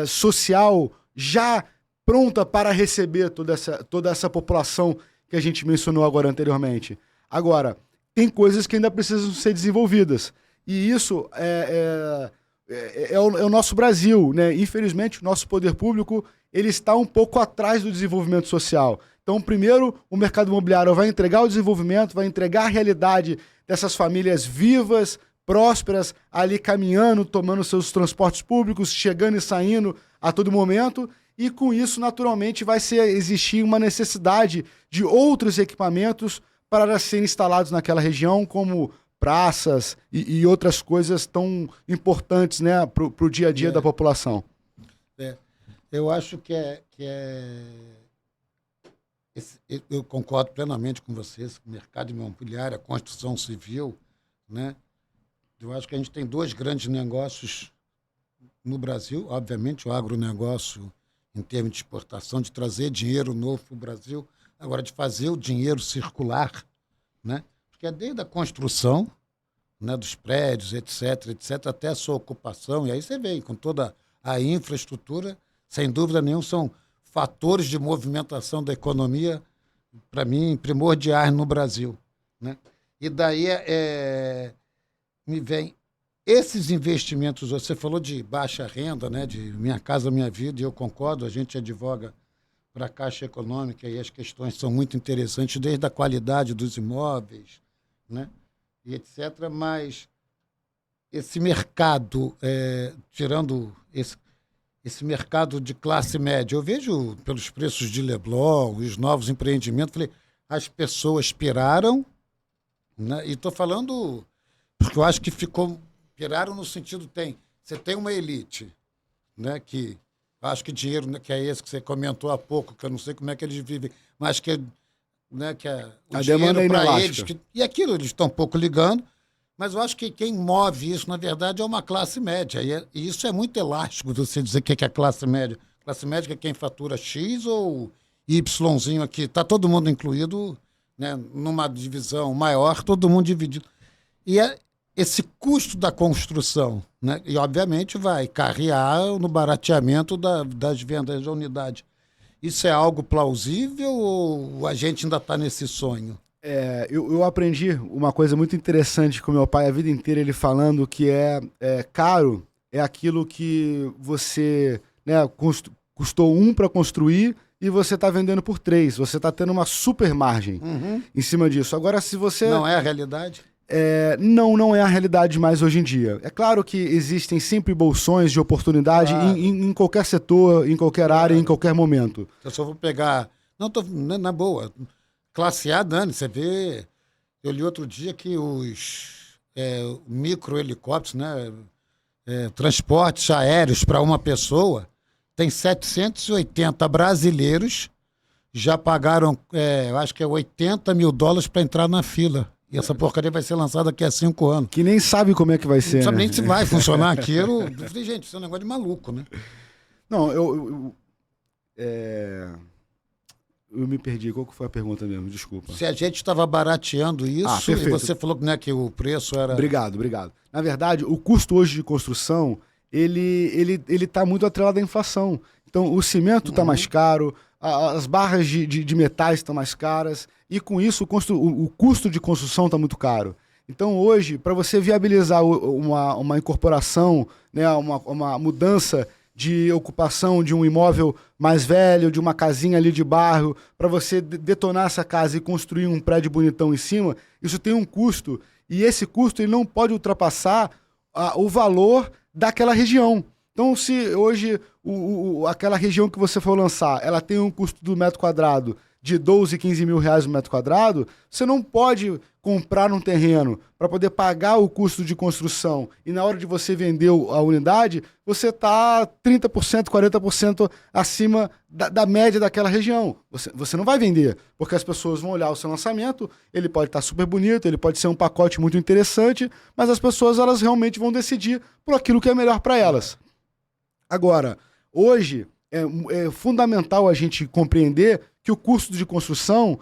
Speaker 2: social já pronta para receber toda essa população que a gente mencionou agora anteriormente. Agora, tem coisas que ainda precisam ser desenvolvidas. E isso é o nosso Brasil, né? Infelizmente, o nosso poder público ele está um pouco atrás do desenvolvimento social. Então, primeiro, o mercado imobiliário vai entregar o desenvolvimento, vai entregar a realidade dessas famílias vivas, prósperas, ali caminhando, tomando seus transportes públicos, chegando e saindo a todo momento. E com isso, naturalmente, vai existir uma necessidade de outros equipamentos para serem instalados naquela região, como praças e outras coisas tão importantes, né, para o dia a dia da população.
Speaker 1: Eu acho que eu concordo plenamente com vocês, que o mercado imobiliário, a construção civil, né? Eu acho que a gente tem dois grandes negócios no Brasil, obviamente o agronegócio em termos de exportação, de trazer dinheiro novo para o Brasil, agora de fazer o dinheiro circular, né? Porque é desde a construção, né, dos prédios, etc., até a sua ocupação, e aí você vem com toda a infraestrutura, sem dúvida nenhuma, são fatores de movimentação da economia, para mim, primordiais no Brasil, né? E daí me vem esses investimentos. Você falou de baixa renda, né? De Minha Casa Minha Vida, e eu concordo, a gente advoga para a Caixa Econômica e as questões são muito interessantes, desde a qualidade dos imóveis, né? E etc. Mas esse mercado, tirando esse mercado de classe média, eu vejo pelos preços de Leblon, os novos empreendimentos, falei, as pessoas piraram, né? E estou falando porque eu acho que piraram no sentido, você tem uma elite, né, que acho que dinheiro, né, que é esse que você comentou há pouco, que eu não sei como é que eles vivem, mas que, né, que o
Speaker 2: a
Speaker 1: dinheiro
Speaker 2: demanda é
Speaker 1: para eles,
Speaker 2: inelástica.
Speaker 1: e aquilo eles estão um pouco ligando, mas eu acho que quem move isso, na verdade, é uma classe média, e isso é muito elástico, você dizer que é classe média. Classe média é quem fatura X ou Yzinho aqui, está todo mundo incluído, né, numa divisão maior, todo mundo dividido. E esse custo da construção, né? E, obviamente, vai carrear no barateamento das vendas da unidade. Isso é algo plausível ou a gente ainda está nesse sonho?
Speaker 2: Eu aprendi uma coisa muito interessante com meu pai a vida inteira, ele falando que caro é aquilo que você, né, custou 1 para construir e você está vendendo por 3. Você está tendo uma super margem em cima disso. Agora, se você...
Speaker 1: Não é a realidade?
Speaker 2: Não é a realidade mais hoje em dia. É claro que existem sempre bolsões de oportunidade em qualquer setor, em qualquer área, em qualquer momento.
Speaker 1: Eu só vou pegar... Não, na boa. Classe A, Dani, você vê... Eu li outro dia que os micro-helicópteros, né, transportes aéreos para uma pessoa, tem 780 brasileiros, já pagaram, eu acho que é $80 mil para entrar na fila. E essa porcaria vai ser lançada daqui a 5 anos.
Speaker 2: Que nem sabe como é que vai ser,
Speaker 1: não sabe
Speaker 2: né?
Speaker 1: nem se vai funcionar aquilo. Eu falei, gente, isso é um negócio de maluco, né?
Speaker 2: Não, eu me perdi. Qual que foi a pergunta mesmo? Desculpa.
Speaker 1: Se a gente estava barateando isso, e você falou, né, que o preço era...
Speaker 2: Obrigado. Na verdade, o custo hoje de construção, ele tá muito atrelado à inflação. Então, o cimento está mais caro, as barras de metais estão mais caras, e com isso o custo de construção está muito caro. Então, hoje, para você viabilizar uma incorporação, né, uma mudança de ocupação de um imóvel mais velho, de uma casinha ali de bairro, para você detonar essa casa e construir um prédio bonitão em cima, isso tem um custo. E esse custo ele não pode ultrapassar o valor daquela região. Então, se hoje aquela região que você for lançar, ela tem um custo do metro quadrado de 12, 15 mil reais no metro quadrado, você não pode comprar um terreno para poder pagar o custo de construção e na hora de você vender a unidade, você está 30%, 40% acima da média daquela região. Você não vai vender, porque as pessoas vão olhar o seu lançamento, ele pode estar super bonito, ele pode ser um pacote muito interessante, mas as pessoas elas realmente vão decidir por aquilo que é melhor para elas. Agora, hoje é fundamental a gente compreender que o custo de construção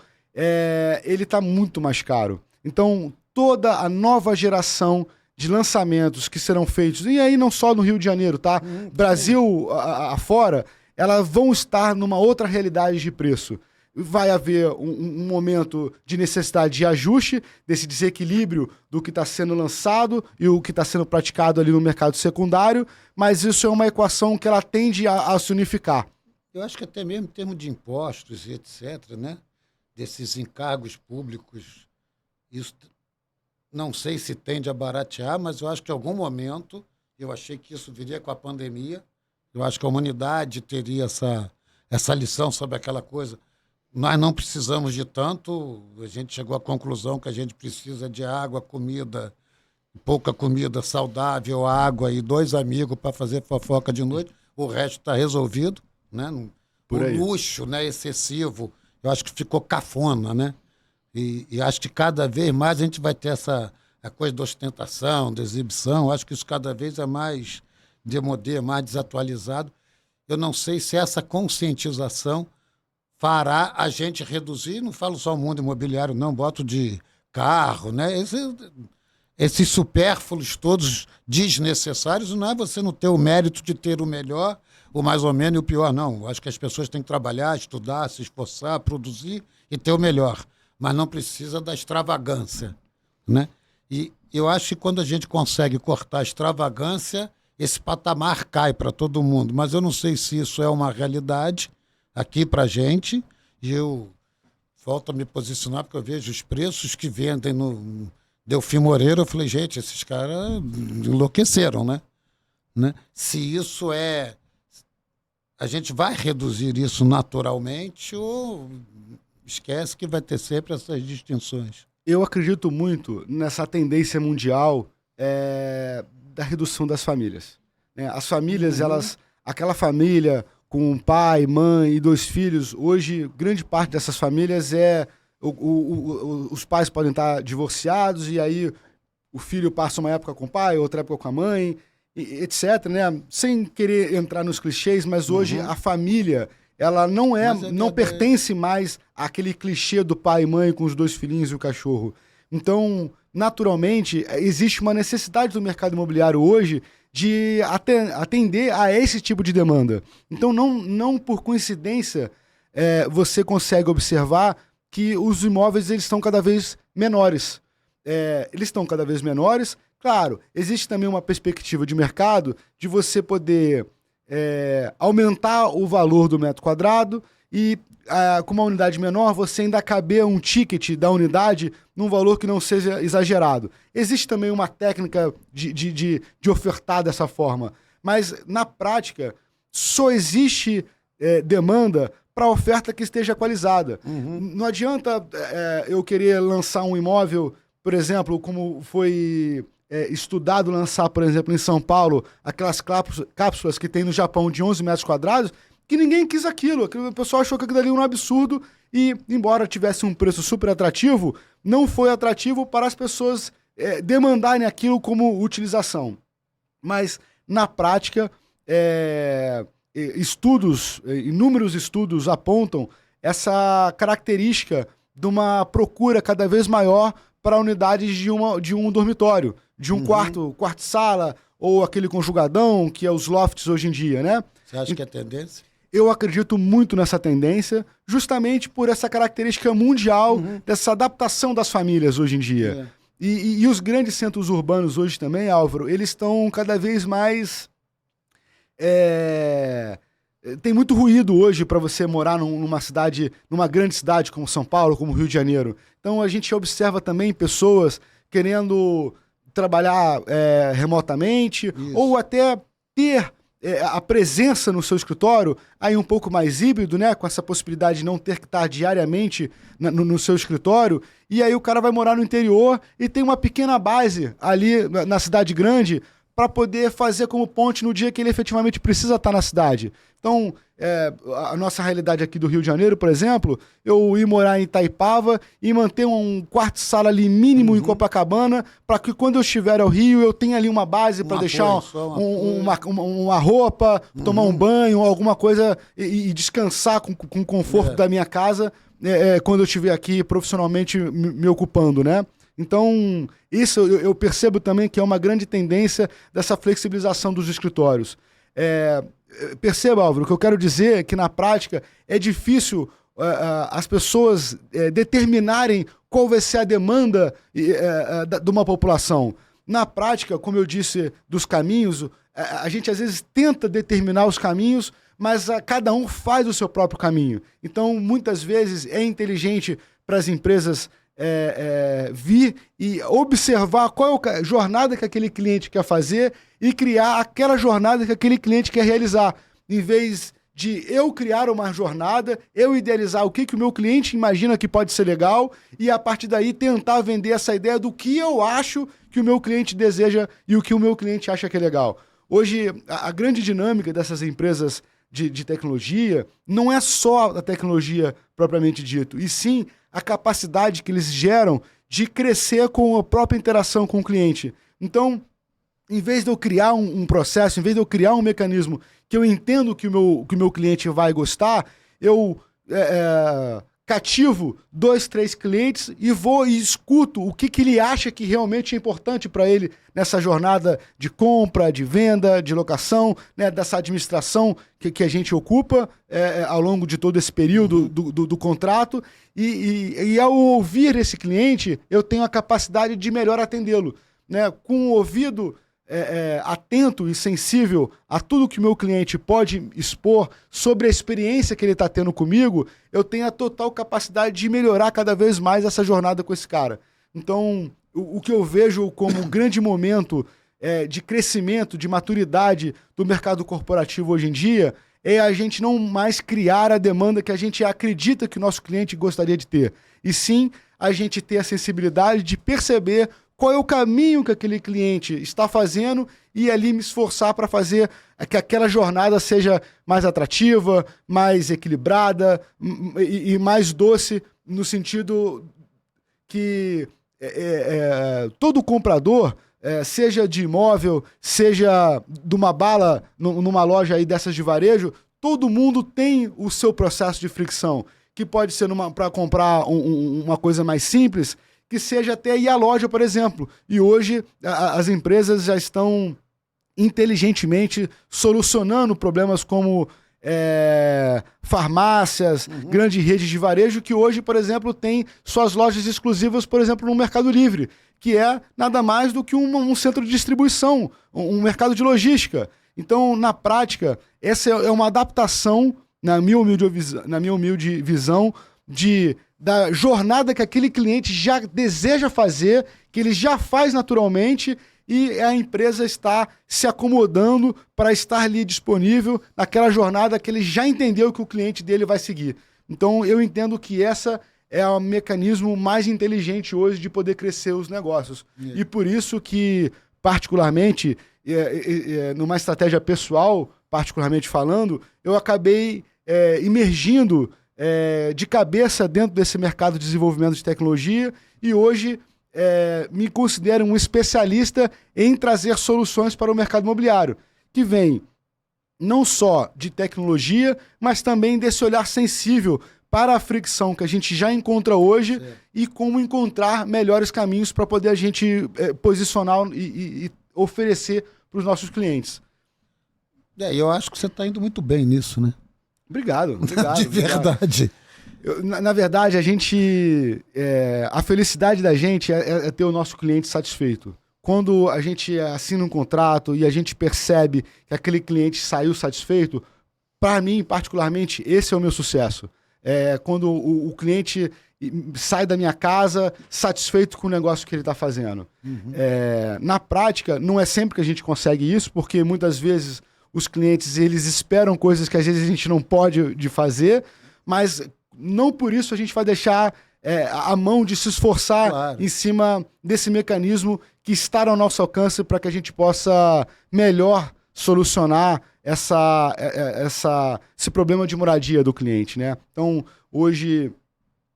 Speaker 2: ele está muito mais caro. Então, toda a nova geração de lançamentos que serão feitos, e aí não só no Rio de Janeiro, tá? Brasil afora, elas vão estar numa outra realidade de preço. Vai haver um momento de necessidade de ajuste, desse desequilíbrio do que está sendo lançado e o que está sendo praticado ali no mercado secundário, mas isso é uma equação que ela tende a se unificar.
Speaker 1: Eu acho que até mesmo em termos de impostos e etc., né? Desses encargos públicos, isso não sei se tende a baratear, mas eu acho que em algum momento, eu achei que isso viria com a pandemia, eu acho que a humanidade teria essa lição sobre aquela coisa. Nós não precisamos de tanto, a gente chegou à conclusão que a gente precisa de água, comida, pouca comida saudável, água e 2 amigos para fazer fofoca de noite, o resto está resolvido, né? O luxo, né, excessivo, eu acho que ficou cafona, né? E acho que cada vez mais a gente vai ter a coisa da ostentação, da exibição, acho que isso cada vez é mais demodé, mais desatualizado. Eu não sei se essa conscientização fará a gente reduzir, não falo só o mundo imobiliário, não, boto de carro, né? Esses supérfluos todos desnecessários, não é você não ter o mérito de ter o melhor, o mais ou menos e o pior, não. Acho que as pessoas têm que trabalhar, estudar, se esforçar, produzir e ter o melhor, mas não precisa da extravagância, né? E eu acho que quando a gente consegue cortar a extravagância, esse patamar cai para todo mundo, mas eu não sei se isso é uma realidade aqui para a gente, e eu volto a me posicionar porque eu vejo os preços que vendem no Delfim Moreira, eu falei, gente, esses caras enlouqueceram, né? Se isso a gente vai reduzir isso naturalmente ou esquece que vai ter sempre essas distinções?
Speaker 2: Eu acredito muito nessa tendência mundial da redução das famílias, né? As famílias, aquela família com pai, mãe e 2 filhos, hoje grande parte dessas famílias os pais podem estar divorciados e aí o filho passa uma época com o pai, outra época com a mãe, etc., né? Sem querer entrar nos clichês, mas hoje a família ela não pertence mais àquele clichê do pai e mãe com os 2 filhinhos e o cachorro. Então, naturalmente, existe uma necessidade do mercado imobiliário hoje de atender a esse tipo de demanda. Então, não por coincidência, você consegue observar que os imóveis eles estão cada vez menores. Eles estão cada vez menores. Claro, existe também uma perspectiva de mercado de você poder aumentar o valor do metro quadrado e, com uma unidade menor, você ainda caber um ticket da unidade num valor que não seja exagerado. Existe também uma técnica de ofertar dessa forma, mas, na prática, só existe demanda para oferta que esteja equalizada. Não adianta eu querer lançar um imóvel, por exemplo, como foi estudado lançar, por exemplo, em São Paulo, aquelas cápsulas que tem no Japão de 11 metros quadrados, que ninguém quis aquilo. O pessoal achou que aquilo ali era um absurdo e, embora tivesse um preço super atrativo, não foi atrativo para as pessoas demandarem aquilo como utilização. Mas, na prática, inúmeros estudos apontam essa característica de uma procura cada vez maior para unidades de um dormitório, de um quarto-sala, ou aquele conjugadão, que é os lofts hoje em dia, né?
Speaker 1: Você acha que é tendência?
Speaker 2: Eu acredito muito nessa tendência, justamente por essa característica mundial dessa adaptação das famílias hoje em dia. E os grandes centros urbanos hoje também, Álvaro, eles estão cada vez mais... Tem muito ruído hoje para você morar numa grande cidade como São Paulo, como Rio de Janeiro. Então a gente observa também pessoas querendo trabalhar remotamente,
Speaker 1: Isso.
Speaker 2: ou até ter a presença no seu escritório aí um pouco mais híbrido, né? Com essa possibilidade de não ter que estar diariamente no seu escritório. E aí o cara vai morar no interior e tem uma pequena base ali na cidade grande para poder fazer como ponte no dia que ele efetivamente precisa estar na cidade. Então, a nossa realidade aqui do Rio de Janeiro, por exemplo, eu ir morar em Itaipava e manter um quarto-sala ali mínimo em Copacabana, para que quando eu estiver ao Rio, eu tenha ali uma base para deixar uma roupa, tomar um banho, alguma coisa e descansar com o conforto da minha casa quando eu estiver aqui profissionalmente me ocupando, né? Então, isso eu percebo também que é uma grande tendência dessa flexibilização dos escritórios. Perceba, Álvaro, o que eu quero dizer é que, na prática, é difícil as pessoas determinarem qual vai ser a demanda de uma população. Na prática, como eu disse, dos caminhos, a gente às vezes tenta determinar os caminhos, mas cada um faz o seu próprio caminho. Então, muitas vezes, é inteligente para as empresas vir e observar qual é a jornada que aquele cliente quer fazer e criar aquela jornada que aquele cliente quer realizar. Em vez de eu criar uma jornada, eu idealizar o que o meu cliente imagina que pode ser legal e, a partir daí, tentar vender essa ideia do que eu acho que o meu cliente deseja e o que o meu cliente acha que é legal. Hoje, a grande dinâmica dessas empresas de tecnologia não é só a tecnologia propriamente dito, e sim a capacidade que eles geram de crescer com a própria interação com o cliente. Então, em vez de eu criar um processo, em vez de eu criar um mecanismo que eu entendo que o meu cliente vai gostar, eu cativo 2, 3 clientes e vou e escuto o que ele acha que realmente é importante para ele nessa jornada de compra, de venda, de locação, né, dessa administração que a gente ocupa ao longo de todo esse período do contrato. E ao ouvir esse cliente, eu tenho a capacidade de melhor atendê-lo, né, com o ouvido atento e sensível a tudo que o meu cliente pode expor sobre a experiência que ele está tendo comigo, eu tenho a total capacidade de melhorar cada vez mais essa jornada com esse cara. Então, o que eu vejo como um grande momento de crescimento, de maturidade do mercado corporativo hoje em dia, é a gente não mais criar a demanda que a gente acredita que o nosso cliente gostaria de ter, e sim a gente ter a sensibilidade de perceber qual é o caminho que aquele cliente está fazendo e ali me esforçar para fazer que aquela jornada seja mais atrativa, mais equilibrada e mais doce, no sentido que todo comprador, seja de imóvel, seja de uma bala numa loja aí dessas de varejo, todo mundo tem o seu processo de fricção, que pode ser para comprar uma coisa mais simples, que seja até ir à loja, por exemplo. E hoje as empresas já estão inteligentemente solucionando problemas como farmácias, grandes redes de varejo, que hoje, por exemplo, tem suas lojas exclusivas, por exemplo, no Mercado Livre, que é nada mais do que um centro de distribuição, um mercado de logística. Então, na prática, essa é uma adaptação, na minha humilde visão, da jornada que aquele cliente já deseja fazer, que ele já faz naturalmente, e a empresa está se acomodando para estar ali disponível naquela jornada que ele já entendeu que o cliente dele vai seguir. Então, eu entendo que essa é o mecanismo mais inteligente hoje de poder crescer os negócios. E por isso que, particularmente, numa estratégia pessoal, particularmente falando, eu acabei imergindo de cabeça dentro desse mercado de desenvolvimento de tecnologia e hoje me considero um especialista em trazer soluções para o mercado imobiliário, que vem não só de tecnologia, mas também desse olhar sensível para a fricção que a gente já encontra hoje e como encontrar melhores caminhos para poder a gente posicionar e oferecer para os nossos clientes.
Speaker 1: Eu acho que você está indo muito bem nisso, né?
Speaker 2: Obrigado.
Speaker 1: De verdade.
Speaker 2: Na verdade, a felicidade da gente é ter o nosso cliente satisfeito. Quando a gente assina um contrato e a gente percebe que aquele cliente saiu satisfeito, para mim, particularmente, esse é o meu sucesso. Quando o cliente sai da minha casa satisfeito com o negócio que ele está fazendo. Na prática, não é sempre que a gente consegue isso, porque muitas vezes os clientes eles esperam coisas que às vezes a gente não pode de fazer, mas não por isso a gente vai deixar a mão de se esforçar em cima desse mecanismo que está ao nosso alcance para que a gente possa melhor solucionar esse problema de moradia do cliente, né? Então, hoje,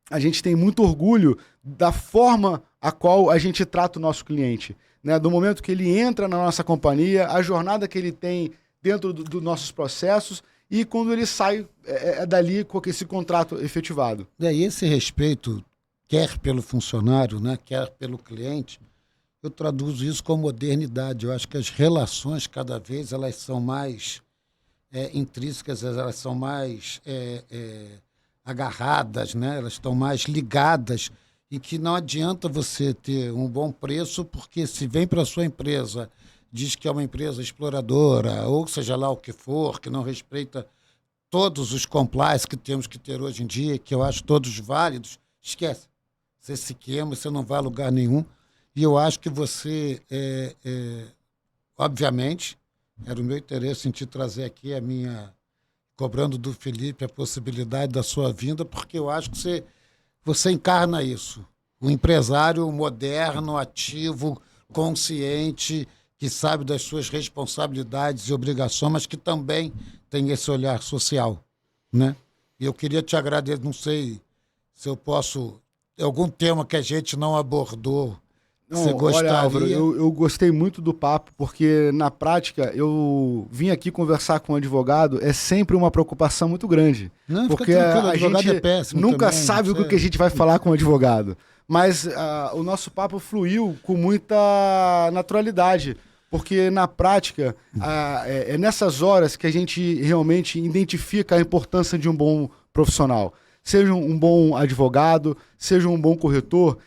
Speaker 2: a gente tem muito orgulho da forma a qual a gente trata o nosso cliente, né? Do momento que ele entra na nossa companhia, a jornada que ele tem dentro dos nossos processos e quando ele sai dali com esse contrato efetivado.
Speaker 1: E esse respeito, quer pelo funcionário, né, quer pelo cliente, eu traduzo isso com modernidade. Eu acho que as relações, cada vez, elas são mais intrínsecas, elas são mais agarradas, né? Elas estão mais ligadas, e que não adianta você ter um bom preço, porque se vem para a sua empresa, diz que é uma empresa exploradora, ou seja lá o que for, que não respeita todos os compliance que temos que ter hoje em dia, que eu acho todos válidos, esquece. Você se queima, você não vai a lugar nenhum. E eu acho que você, obviamente, era o meu interesse em te trazer aqui cobrando do Felipe a possibilidade da sua vinda, porque eu acho que você encarna isso. O empresário moderno, ativo, consciente, que sabe das suas responsabilidades e obrigações, mas que também tem esse olhar social, né? E eu queria te agradecer, não sei se eu posso... Algum tema que a gente não abordou, você gostaria?
Speaker 2: Olha, Álvaro, eu gostei muito do papo, porque na prática eu vim aqui conversar com um advogado, é sempre uma preocupação muito grande.
Speaker 1: Não,
Speaker 2: porque a gente
Speaker 1: é péssimo
Speaker 2: nunca
Speaker 1: também,
Speaker 2: sabe o que a gente vai falar com o advogado. Mas o nosso papo fluiu com muita naturalidade, porque na prática é nessas horas que a gente realmente identifica a importância de um bom profissional. Seja um bom advogado, seja um bom corretor,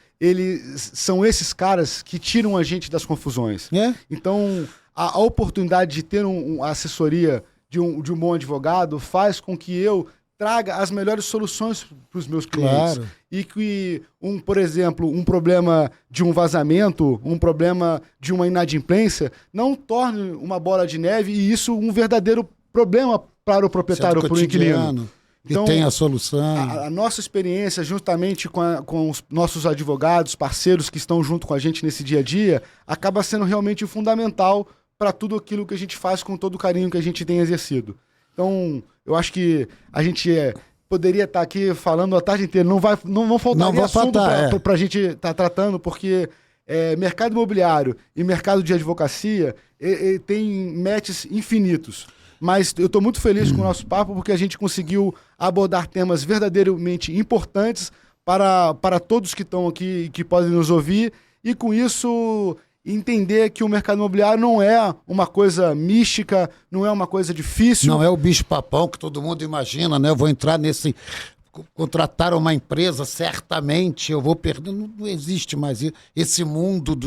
Speaker 2: são esses caras que tiram a gente das confusões. Então, a oportunidade de ter uma assessoria de um bom advogado faz com que eu traga as melhores soluções para os meus clientes.
Speaker 1: Claro.
Speaker 2: E que, por exemplo, um problema de um vazamento, um problema de uma inadimplência, não torne uma bola de neve e isso um verdadeiro problema para o proprietário, para o inquilino.
Speaker 1: Então, tem a solução.
Speaker 2: A nossa experiência, juntamente com os nossos advogados, parceiros que estão junto com a gente nesse dia a dia, acaba sendo realmente fundamental para tudo aquilo que a gente faz com todo o carinho que a gente tem exercido. Então, eu acho que a gente poderia estar aqui falando a tarde inteira. Não faltaria assunto para a gente estar tratando, porque mercado imobiliário e mercado de advocacia tem matches infinitos. Mas eu estou muito feliz com o nosso papo, porque a gente conseguiu abordar temas verdadeiramente importantes para todos que estão aqui e que podem nos ouvir, e com isso entender que o mercado imobiliário não é uma coisa mística, não é uma coisa difícil.
Speaker 1: Não é o bicho-papão que todo mundo imagina, né? Eu vou entrar contratar uma empresa, certamente eu vou perder. Não existe mais isso. Esse mundo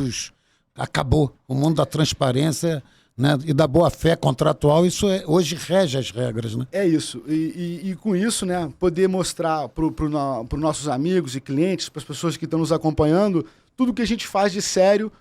Speaker 1: acabou. O mundo da transparência, né, e da boa-fé contratual, isso hoje rege as regras, né?
Speaker 2: É isso. E com isso, né, poder mostrar para os nossos amigos e clientes, para as pessoas que estão nos acompanhando, tudo que a gente faz de sério,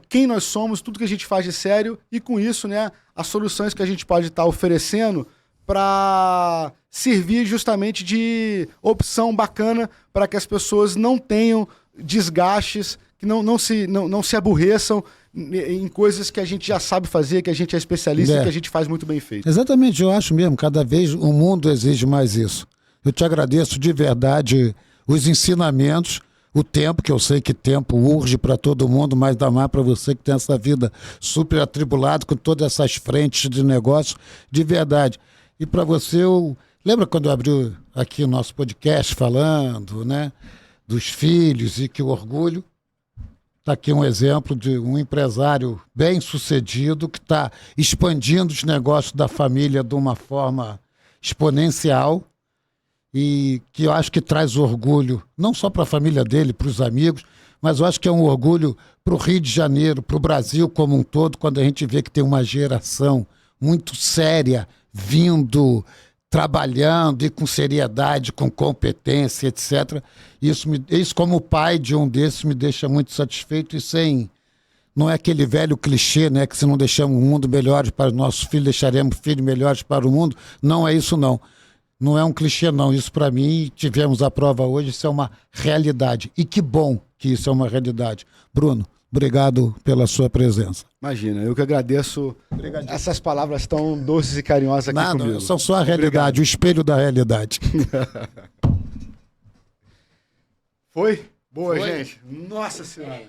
Speaker 2: quem nós somos, tudo que a gente faz de sério, e com isso, né, as soluções que a gente pode estar oferecendo para servir justamente de opção bacana para que as pessoas não tenham desgastes, que não se aborreçam em coisas que a gente já sabe fazer, que a gente é especialista e que a gente faz muito bem feito.
Speaker 1: Exatamente, eu acho mesmo, cada vez o mundo exige mais isso. Eu te agradeço de verdade os ensinamentos, o tempo, que eu sei que tempo urge para todo mundo, mas dá mais para você que tem essa vida super atribulada, com todas essas frentes de negócio, de verdade. E para você, lembra quando eu abri aqui o nosso podcast falando, né, dos filhos, e que o orgulho... Está aqui um exemplo de um empresário bem-sucedido que está expandindo os negócios da família de uma forma exponencial, e que eu acho que traz orgulho, não só para a família dele, para os amigos, mas eu acho que é um orgulho para o Rio de Janeiro, para o Brasil como um todo, quando a gente vê que tem uma geração muito séria vindo, trabalhando e com seriedade, com competência, etc. Isso como pai de um desses, me deixa muito satisfeito e sem... Não é aquele velho clichê, né, que se não deixamos um mundo melhor para os nossos filhos, deixaremos filhos melhores para o mundo. Não é isso, não. Não é um clichê, não. Isso, para mim, tivemos a prova hoje, isso é uma realidade. E que bom que isso é uma realidade. Bruno, obrigado pela sua presença.
Speaker 2: Imagina, eu que agradeço essas palavras tão doces e carinhosas aqui
Speaker 1: Nada,
Speaker 2: comigo.
Speaker 1: são só a realidade,
Speaker 2: Obrigado.
Speaker 1: o espelho da realidade.
Speaker 2: Foi? Boa,
Speaker 1: Foi.
Speaker 2: gente. Nossa Senhora.